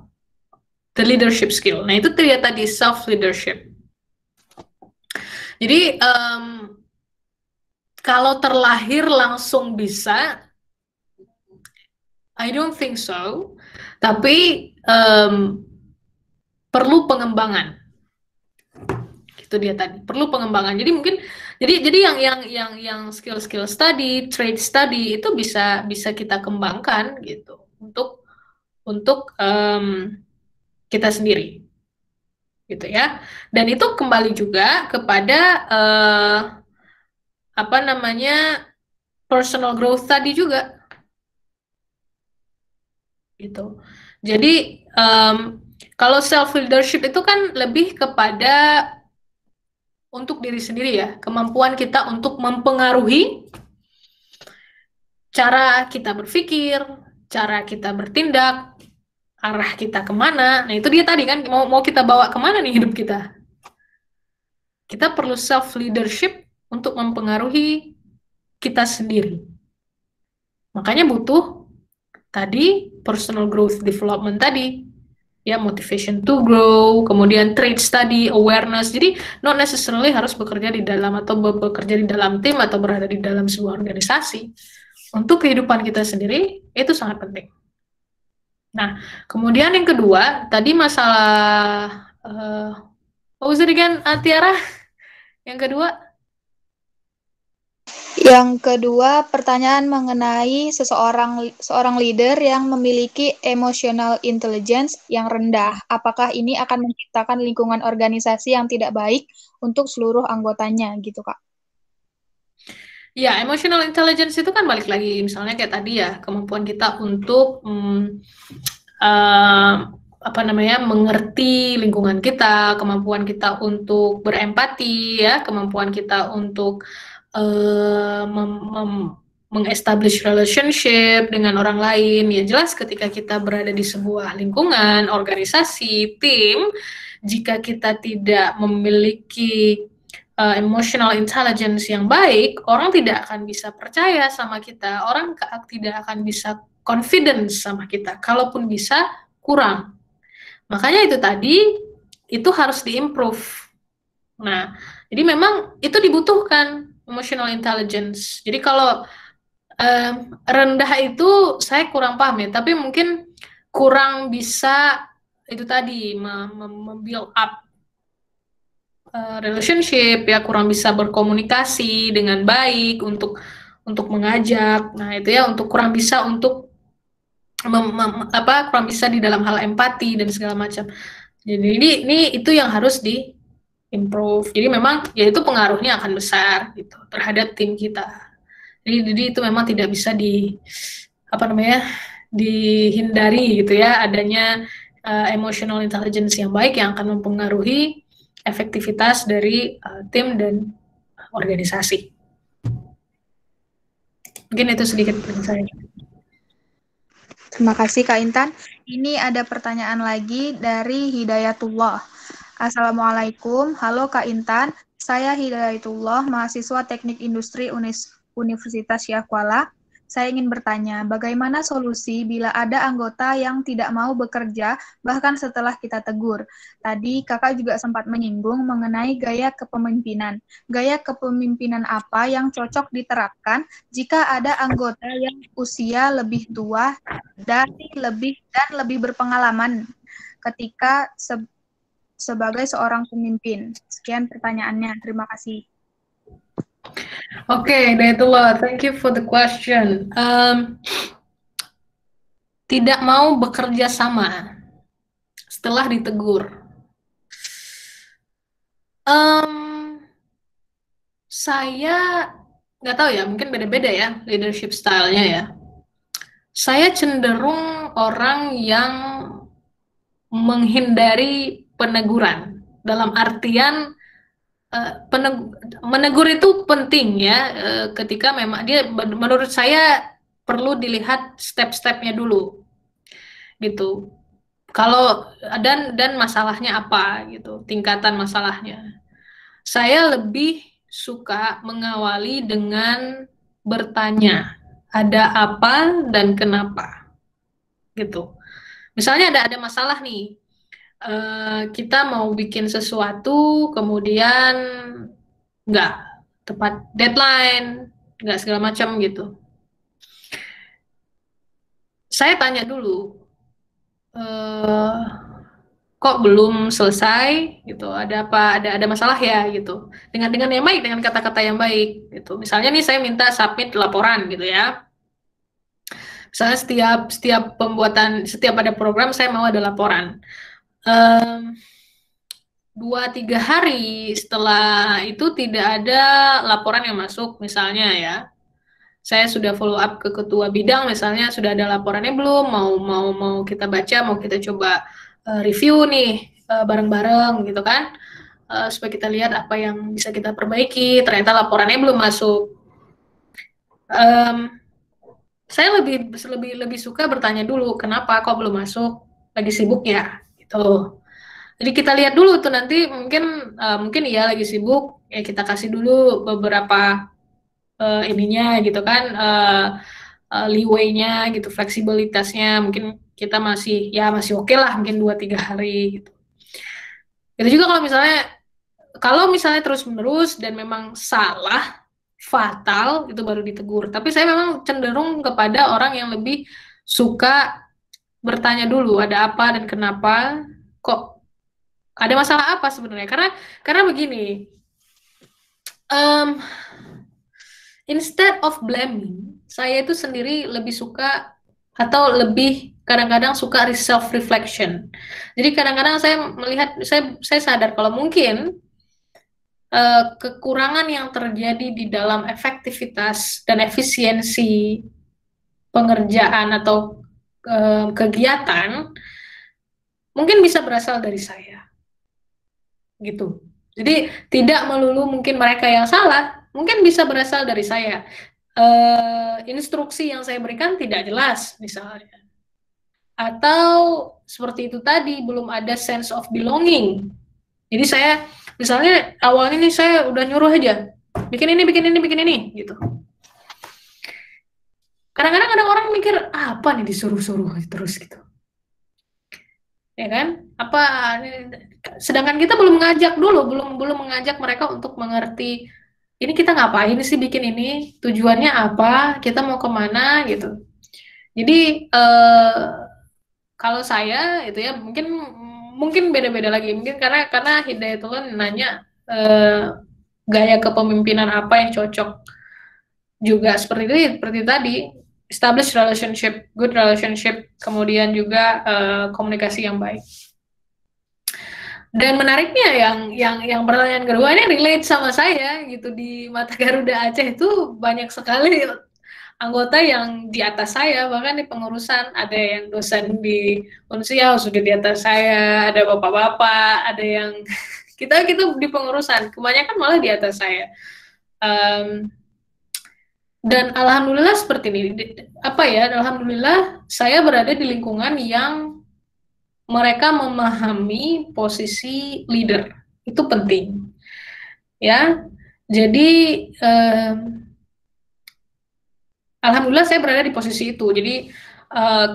the leadership skill. Nah, itu dia tadi self leadership. Jadi kalau terlahir langsung bisa, I don't think so. Tapi perlu pengembangan. Itu dia tadi, perlu pengembangan. Jadi Jadi yang skill study, trade study itu bisa kita kembangkan gitu untuk kita sendiri gitu ya. Dan itu kembali juga kepada apa namanya, personal growth tadi juga gitu. Jadi kalau self leadership itu kan lebih kepada untuk diri sendiri ya, kemampuan kita untuk mempengaruhi cara kita berpikir, cara kita bertindak, arah kita kemana. Nah itu dia tadi kan, mau kita bawa kemana nih hidup kita. Kita perlu self leadership untuk mempengaruhi kita sendiri. Makanya butuh tadi personal growth development tadi, ya, motivation to grow, kemudian trade study, awareness. Jadi not necessarily harus bekerja di dalam atau bekerja di dalam tim atau berada di dalam sebuah organisasi. Untuk kehidupan kita sendiri itu sangat penting. Nah, kemudian yang kedua tadi masalah what was it again, Tiara? Yang kedua? Yang kedua, pertanyaan mengenai seorang leader yang memiliki emotional intelligence yang rendah. Apakah ini akan menciptakan lingkungan organisasi yang tidak baik untuk seluruh anggotanya, gitu, Kak? Ya, emotional intelligence itu kan balik lagi, misalnya kayak tadi ya, kemampuan kita untuk apa namanya, mengerti lingkungan kita, kemampuan kita untuk berempati, ya, kemampuan kita untuk mengestablish relationship dengan orang lain. Ya jelas ketika kita berada di sebuah lingkungan, organisasi, tim, jika kita tidak memiliki emotional intelligence yang baik, orang tidak akan bisa percaya sama kita, orang tidak akan bisa confidence sama kita, kalaupun bisa kurang. Makanya itu tadi, itu harus diimprove. Nah, jadi memang itu dibutuhkan emotional intelligence. Jadi kalau rendah itu saya kurang paham ya, tapi mungkin kurang bisa itu tadi membuild up relationship, ya, kurang bisa berkomunikasi dengan baik untuk mengajak. Nah, itu ya, untuk kurang bisa untuk kurang bisa di dalam hal empati dan segala macam. Jadi ini itu yang harus di improve. Jadi memang ya itu pengaruhnya akan besar gitu terhadap tim kita. Jadi itu memang tidak bisa dihindari gitu ya, adanya emotional intelligence yang baik yang akan mempengaruhi efektivitas dari tim dan organisasi. Mungkin itu sedikit dari saya. Terima kasih, Kak Intan. Ini ada pertanyaan lagi dari Hidayatullah. Assalamualaikum, halo Kak Intan. Saya Hidayatullah, mahasiswa Teknik Industri Universitas Syiah-Kuala. Saya ingin bertanya, bagaimana solusi bila ada anggota yang tidak mau bekerja bahkan setelah kita tegur? Tadi Kakak juga sempat menyinggung mengenai gaya kepemimpinan. Gaya kepemimpinan apa yang cocok diterapkan jika ada anggota yang usia lebih tua dan lebih berpengalaman ketika sebagai seorang pemimpin? Sekian pertanyaannya. Terima kasih. Oke, Hidayatullah, thank you for the question. Tidak mau bekerja sama setelah ditegur. Saya nggak tahu ya, mungkin beda-beda ya leadership style-nya ya. Saya cenderung orang yang menghindari peneguran, dalam artian menegur itu penting ya, ketika memang dia, menurut saya perlu dilihat step-stepnya dulu gitu. Kalau dan masalahnya apa gitu, tingkatan masalahnya. Saya lebih suka mengawali dengan bertanya, ada apa dan kenapa gitu. Misalnya ada masalah nih, kita mau bikin sesuatu, kemudian nggak tepat deadline, nggak segala macam gitu. Saya tanya dulu, kok belum selesai gitu, ada apa, ada masalah ya gitu, dengan yang baik, dengan kata-kata yang baik gitu. Misalnya nih saya minta submit laporan gitu ya, misalnya setiap ada program saya mau ada laporan. 2-3 hari setelah itu tidak ada laporan yang masuk misalnya ya, saya sudah follow up ke ketua bidang misalnya, sudah ada laporannya belum, mau kita baca, mau kita coba review nih bareng-bareng gitu kan, supaya kita lihat apa yang bisa kita perbaiki. Ternyata laporannya belum masuk. Saya lebih suka bertanya dulu, kenapa kok belum masuk, lagi sibuk ya gitu. Jadi kita lihat dulu tuh, nanti mungkin iya lagi sibuk ya, kita kasih dulu beberapa ininya gitu kan, leeway-nya gitu, fleksibilitasnya, mungkin kita masih oke lah, mungkin 2-3 hari gitu. Itu juga kalau misalnya terus-menerus dan memang salah fatal itu baru ditegur. Tapi saya memang cenderung kepada orang yang lebih suka bertanya dulu, ada apa dan kenapa, kok ada masalah apa sebenarnya, karena begini, instead of blaming, saya itu sendiri lebih suka atau lebih kadang-kadang suka self reflection. Jadi kadang-kadang saya melihat, saya sadar kalau mungkin kekurangan yang terjadi di dalam efektivitas dan efisiensi pengerjaan atau kegiatan mungkin bisa berasal dari saya gitu. Jadi tidak melulu mungkin mereka yang salah, mungkin bisa berasal dari saya. Instruksi yang saya berikan tidak jelas misalnya, atau seperti itu tadi, belum ada sense of belonging. Jadi saya misalnya awalnya nih saya udah nyuruh aja, bikin ini gitu. Kadang-kadang ada orang mikir, apa nih disuruh-suruh terus gitu, ya kan? Sedangkan kita belum mengajak mereka untuk mengerti, ini kita ngapain sih bikin ini, tujuannya apa, kita mau kemana gitu. Jadi kalau saya itu ya mungkin beda-beda lagi, mungkin karena Hidayatullah nanya gaya kepemimpinan apa yang cocok juga, seperti tadi, establish relationship, good relationship, kemudian juga komunikasi yang baik. Dan menariknya yang pertanyaan kedua ini relate sama saya gitu. Di Mata Garuda Aceh itu banyak sekali anggota yang di atas saya, bahkan di pengurusan ada yang dosen di Unsia sudah di atas saya, ada bapak-bapak, ada yang kita di pengurusan, kebanyakan malah di atas saya. Dan alhamdulillah seperti ini, alhamdulillah saya berada di lingkungan yang mereka memahami posisi leader, itu penting ya. Jadi alhamdulillah saya berada di posisi itu. Jadi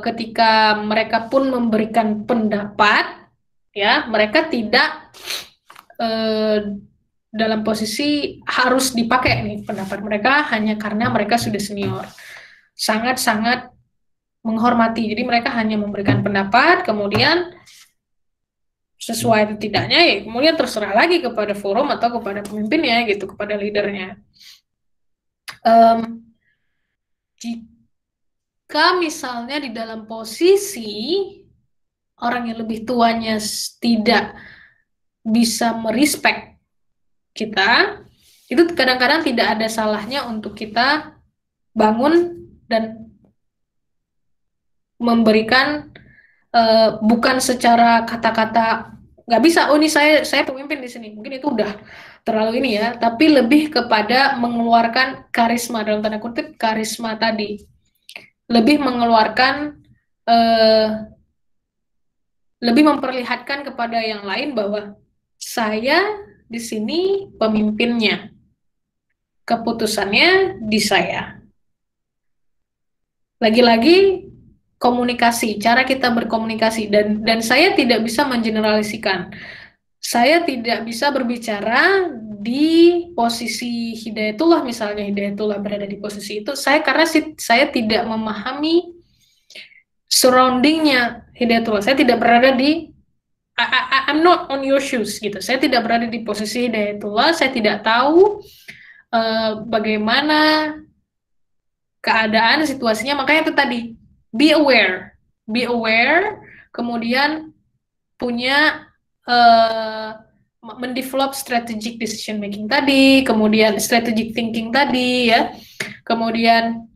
ketika mereka pun memberikan pendapat ya, mereka tidak dalam posisi harus dipakai nih pendapat mereka hanya karena mereka sudah senior. Sangat-sangat menghormati. Jadi mereka hanya memberikan pendapat, kemudian sesuai atau tidaknya ya kemudian terserah lagi kepada forum atau kepada pemimpinnya gitu, kepada leadernya. Jika misalnya di dalam posisi orang yang lebih tuanya tidak bisa merespek kita, itu kadang-kadang tidak ada salahnya untuk kita bangun dan memberikan bukan secara kata-kata, nggak bisa, oh ini saya pemimpin di sini, mungkin itu udah terlalu ini ya, tapi lebih kepada mengeluarkan karisma, dalam tanda kutip karisma tadi, lebih mengeluarkan lebih memperlihatkan kepada yang lain bahwa saya di sini pemimpinnya, keputusannya di saya. Lagi-lagi komunikasi, cara kita berkomunikasi, dan saya tidak bisa mengeneralisasikan. Saya tidak bisa berbicara di posisi Hidayatullah, misalnya Hidayatullah berada di posisi itu, karena saya tidak memahami surroundingnya Hidayatullah. Saya tidak berada di I'm not on your shoes gitu. Saya tidak berada di posisi Hidayatullah, saya tidak tahu bagaimana keadaan situasinya. Makanya itu tadi, be aware, kemudian punya mendevelop strategic decision making tadi, kemudian strategic thinking tadi ya, kemudian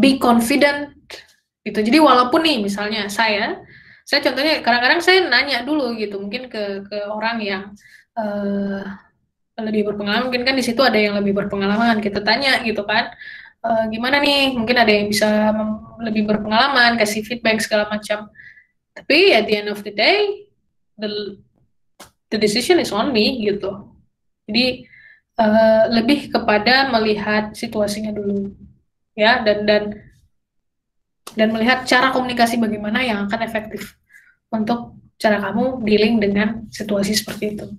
be confident gitu. Jadi walaupun nih misalnya saya contohnya kadang-kadang saya nanya dulu gitu, mungkin ke orang yang lebih berpengalaman, mungkin kan di situ ada yang lebih berpengalaman, kita tanya gitu kan, gimana nih, mungkin ada yang bisa lebih berpengalaman, kasih feedback segala macam. Tapi at the end of the day, the decision is on me gitu. Jadi lebih kepada melihat situasinya dulu ya, dan melihat cara komunikasi bagaimana yang akan efektif untuk cara kamu dealing dengan situasi seperti itu.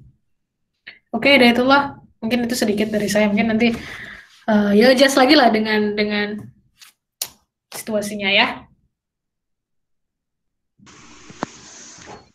Oke, dari itulah mungkin itu sedikit dari saya. Mungkin nanti ya adjust lagi lah dengan situasinya ya.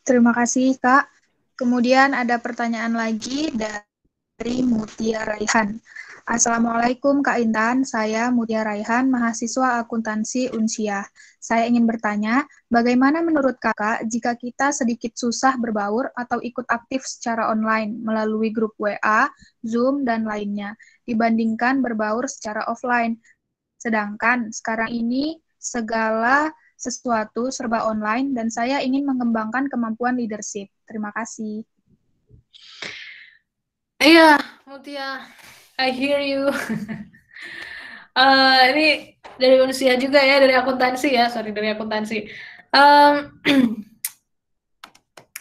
Terima kasih, Kak. Kemudian ada pertanyaan lagi dari Mutia Raihan. Assalamualaikum Kak Intan, saya Mutia Raihan, mahasiswa akuntansi Unsia. Saya ingin bertanya, bagaimana menurut Kakak jika kita sedikit susah berbaur atau ikut aktif secara online melalui grup WA, Zoom, dan lainnya, dibandingkan berbaur secara offline? Sedangkan sekarang ini segala sesuatu serba online dan saya ingin mengembangkan kemampuan leadership. Terima kasih. Iya, Mutia, I hear you. Ini dari Unsia juga ya, dari akuntansi ya, dari akuntansi.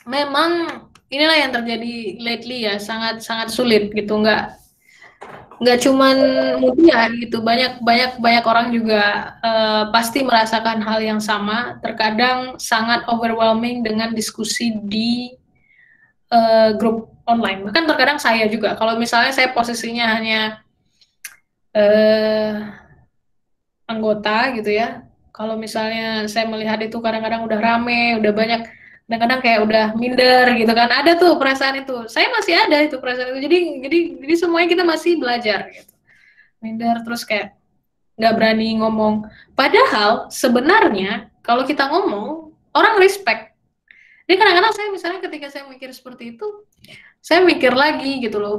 Memang inilah yang terjadi lately ya, sangat sulit gitu, nggak cuman Mutia gitu, banyak orang juga pasti merasakan hal yang sama. Terkadang sangat overwhelming dengan diskusi di grup online. Bahkan terkadang saya juga, kalau misalnya saya posisinya hanya anggota gitu ya, kalau misalnya saya melihat itu kadang-kadang udah rame, udah banyak, kadang-kadang kayak udah minder gitu kan, ada tuh perasaan itu, saya masih ada itu perasaan itu, jadi semuanya kita masih belajar gitu, minder terus kayak nggak berani ngomong, padahal sebenarnya kalau kita ngomong orang respect. Jadi kadang-kadang saya misalnya ketika saya mikir seperti itu, saya mikir lagi gitu loh,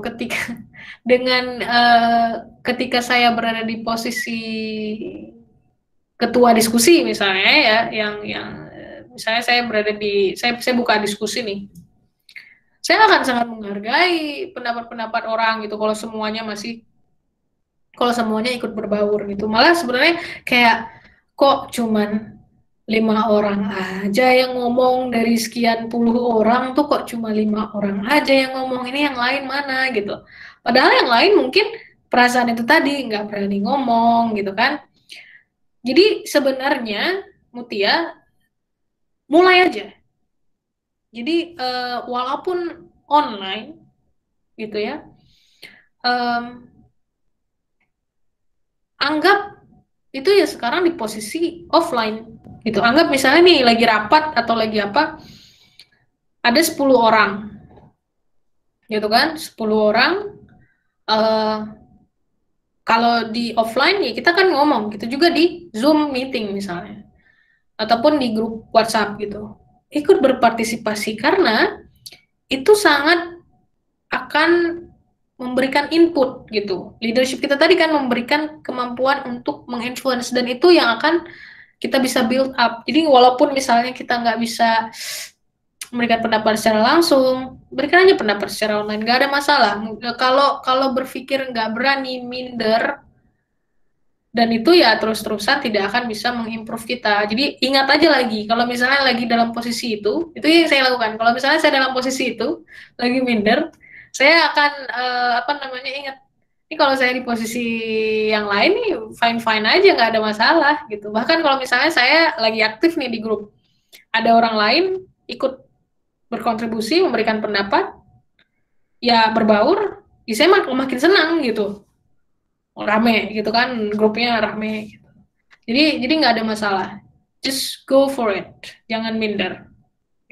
ketika saya berada di posisi ketua diskusi misalnya ya, yang misalnya saya berada di, saya buka diskusi nih, saya akan sangat menghargai pendapat-pendapat orang gitu kalau semuanya ikut berbaur gitu. Malah sebenarnya kayak kok cuman 5 orang aja yang ngomong dari sekian puluh orang tuh, kok cuma 5 orang aja yang ngomong, ini yang lain mana gitu. Padahal yang lain mungkin perasaan itu tadi nggak berani ngomong gitu kan. Jadi sebenarnya Mutia mulai aja. Jadi walaupun online gitu ya, anggap itu ya sekarang di posisi offline gitu. Anggap misalnya nih lagi rapat atau lagi apa, ada 10 orang gitu kan, 10 orang. Kalau di offline ya kita kan ngomong gitu, juga di Zoom meeting misalnya, ataupun di grup WhatsApp gitu, ikut berpartisipasi, karena itu sangat akan memberikan input gitu. Leadership kita tadi kan memberikan kemampuan untuk menginfluence, dan itu yang akan kita bisa build up. Jadi walaupun misalnya kita nggak bisa memberikan pendapat secara langsung, berikan aja pendapat secara online, nggak ada masalah. Kalau berpikir nggak berani, minder, dan itu ya terus-terusan tidak akan bisa mengimprove kita. Jadi ingat aja lagi, kalau misalnya lagi dalam posisi itu yang saya lakukan. Kalau misalnya saya dalam posisi itu, lagi minder, saya akan ingat, ini kalau saya di posisi yang lain nih fine-fine aja, nggak ada masalah gitu. Bahkan kalau misalnya saya lagi aktif nih di grup, ada orang lain ikut berkontribusi, memberikan pendapat, ya berbaur, ya saya makin senang gitu, rame gitu kan, grupnya rame gitu. Jadi nggak ada masalah, just go for it, jangan minder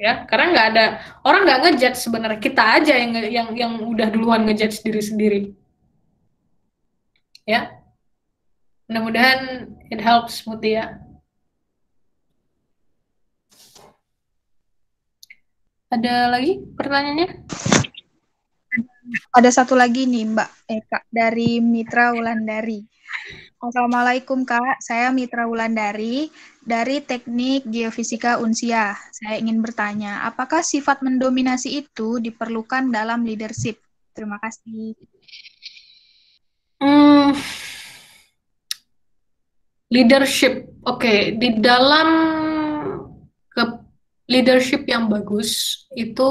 ya, karena nggak ada orang nggak ngejudge sebenarnya, kita aja yang udah duluan ngejudge diri sendiri, ya. Mudah-mudahan it helps, Mutia. Ada lagi pertanyaannya? Ada satu lagi nih Mbak Eka dari Mitra Wulandari. Assalamualaikum Kak, saya Mitra Wulandari dari Teknik Geofisika Unsia. Saya ingin bertanya, apakah sifat mendominasi itu diperlukan dalam leadership? Terima kasih. Leadership, oke. Di dalam leadership yang bagus itu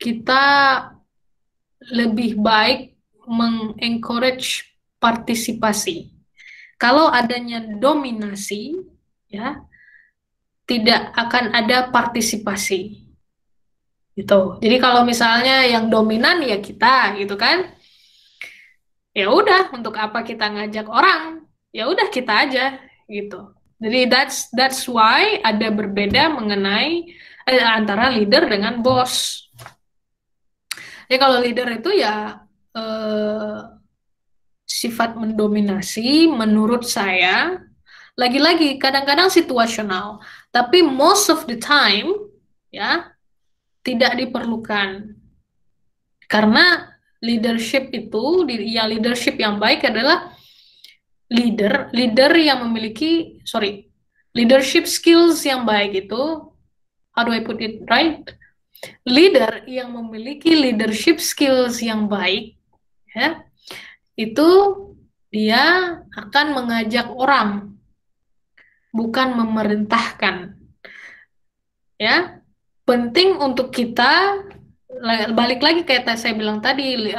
kita lebih baik mengencourage partisipasi. Kalau adanya dominasi, ya, tidak akan ada partisipasi. Gitu. Jadi kalau misalnya yang dominan ya kita, gitu kan? Ya udah, untuk apa kita ngajak orang? Ya udah kita aja, gitu. Jadi that's why ada berbeda mengenai antara leader dengan bos. Jadi kalau leader itu ya sifat mendominasi menurut saya lagi-lagi kadang-kadang situasional, tapi most of the time ya tidak diperlukan. Karena leadership itu, ya leadership yang baik adalah leader yang memiliki, leadership skills yang baik itu, how do I put it right? Leader yang memiliki leadership skills yang baik, ya, itu dia akan mengajak orang, bukan memerintahkan. Ya, penting untuk kita, balik lagi kayak saya bilang tadi,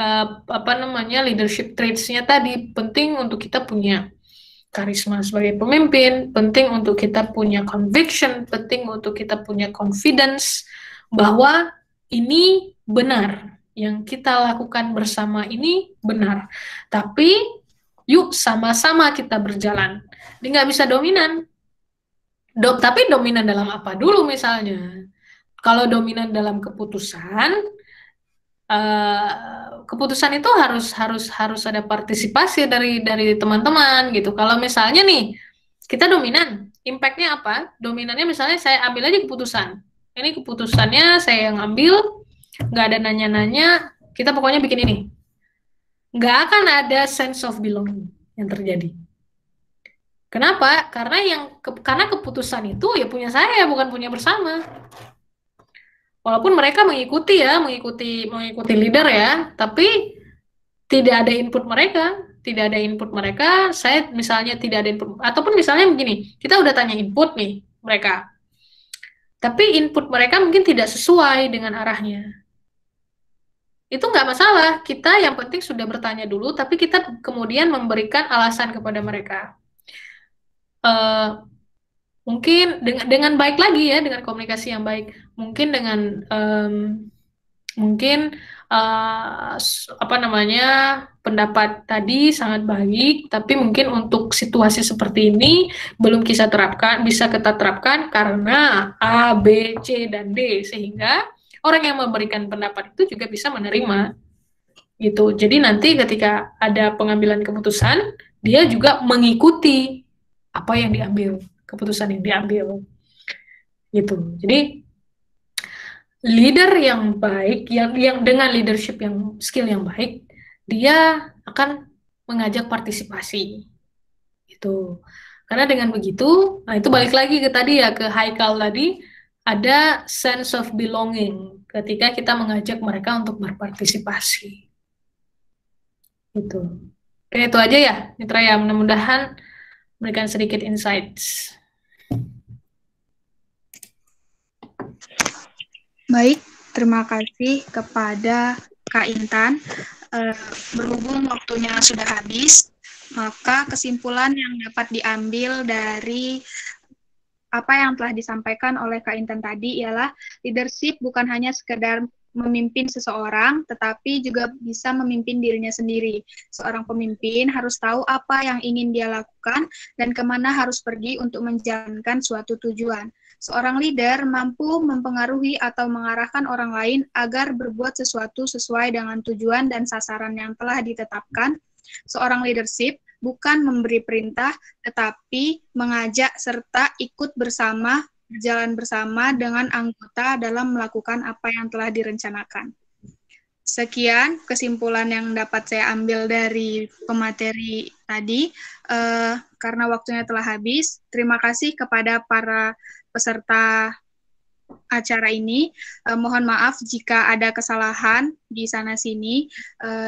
leadership traits-nya tadi, penting untuk kita punya karisma sebagai pemimpin, penting untuk kita punya conviction, penting untuk kita punya confidence bahwa ini benar, yang kita lakukan bersama ini benar. Tapi yuk sama-sama kita berjalan. Dia nggak bisa dominan. Tapi dominan dalam apa dulu misalnya? Kalau dominan dalam keputusan, keputusan itu harus ada partisipasi dari teman-teman gitu. Kalau misalnya nih kita dominan, impact-nya apa? Dominannya misalnya saya ambil aja keputusan. Ini keputusannya saya yang ambil, nggak ada nanya-nanya, kita pokoknya bikin ini. Nggak akan ada sense of belonging yang terjadi. Kenapa? Karena keputusan itu ya punya saya, bukan punya bersama. Walaupun mereka mengikuti leader ya, tapi tidak ada input mereka, saya misalnya tidak ada input, ataupun misalnya begini, kita udah tanya input nih mereka, tapi input mereka mungkin tidak sesuai dengan arahnya. Itu nggak masalah, kita yang penting sudah bertanya dulu, tapi kita kemudian memberikan alasan kepada mereka. Mungkin dengan baik lagi ya, dengan komunikasi yang baik, mungkin dengan pendapat tadi sangat baik, tapi mungkin untuk situasi seperti ini belum bisa kita terapkan karena A, B, C, dan D, sehingga orang yang memberikan pendapat itu juga bisa menerima gitu. Jadi nanti ketika ada pengambilan keputusan, dia juga mengikuti apa yang diambil, keputusan yang diambil gitu. Jadi leader yang baik, yang dengan leadership yang skill yang baik, dia akan mengajak partisipasi gitu. Karena dengan begitu, nah itu balik lagi ke tadi ya, ke Haikal tadi, ada sense of belonging ketika kita mengajak mereka untuk berpartisipasi gitu. Oke, itu aja ya Mitra ya, mudah-mudahan memberikan sedikit insights. Baik, terima kasih kepada Kak Intan. Berhubung waktunya sudah habis, maka kesimpulan yang dapat diambil dari apa yang telah disampaikan oleh Kak Intan tadi ialah leadership bukan hanya sekedar memimpin seseorang, tetapi juga bisa memimpin dirinya sendiri. Seorang pemimpin harus tahu apa yang ingin dia lakukan dan kemana harus pergi untuk menjalankan suatu tujuan. Seorang leader mampu mempengaruhi atau mengarahkan orang lain agar berbuat sesuatu sesuai dengan tujuan dan sasaran yang telah ditetapkan. Seorang leadership bukan memberi perintah, tetapi mengajak serta ikut bersama, berjalan bersama dengan anggota dalam melakukan apa yang telah direncanakan. Sekian kesimpulan yang dapat saya ambil dari pemateri tadi. Karena waktunya telah habis, terima kasih kepada para peserta acara ini. Mohon maaf jika ada kesalahan di sana-sini.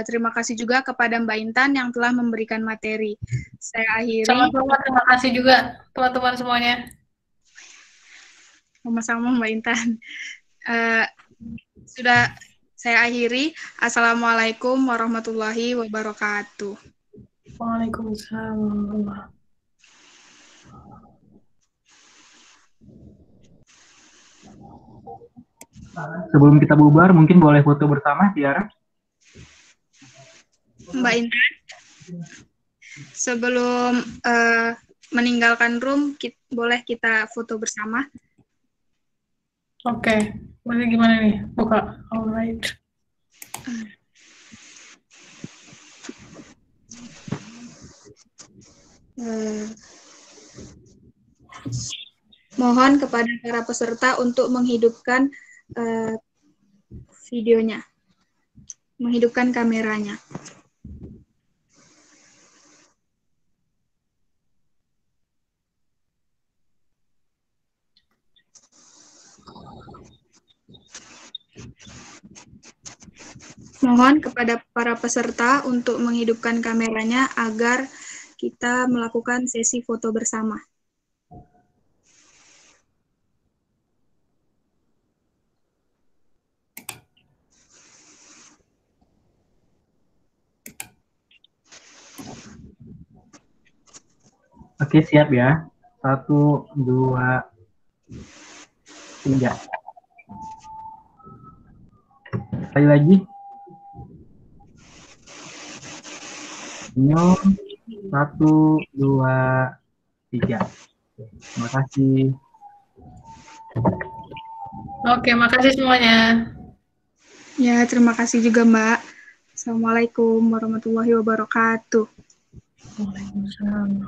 Terima kasih juga kepada Mbak Intan yang telah memberikan materi. Saya akhiri. Sama-sama, terima kasih juga teman-teman semuanya. Sama-sama Mbak Intan. Sudah saya akhiri. Assalamualaikum warahmatullahi wabarakatuh. Waalaikumsalam. Sebelum kita bubar, mungkin boleh foto bersama, Tiara? Mbak Intan, sebelum meninggalkan room, boleh kita foto bersama? Oke, berarti gimana nih? Buka, alright. Mohon kepada para peserta untuk menghidupkan videonya, menghidupkan kameranya. Mohon kepada para peserta untuk menghidupkan kameranya agar kita melakukan sesi foto bersama. Oke, siap ya. 1, 2, 3. Sekali lagi. Senyum. 1, 2, 3. Terima kasih. Oke, makasih semuanya. Ya, terima kasih juga Mbak. Assalamualaikum warahmatullahi wabarakatuh. Waalaikumsalam.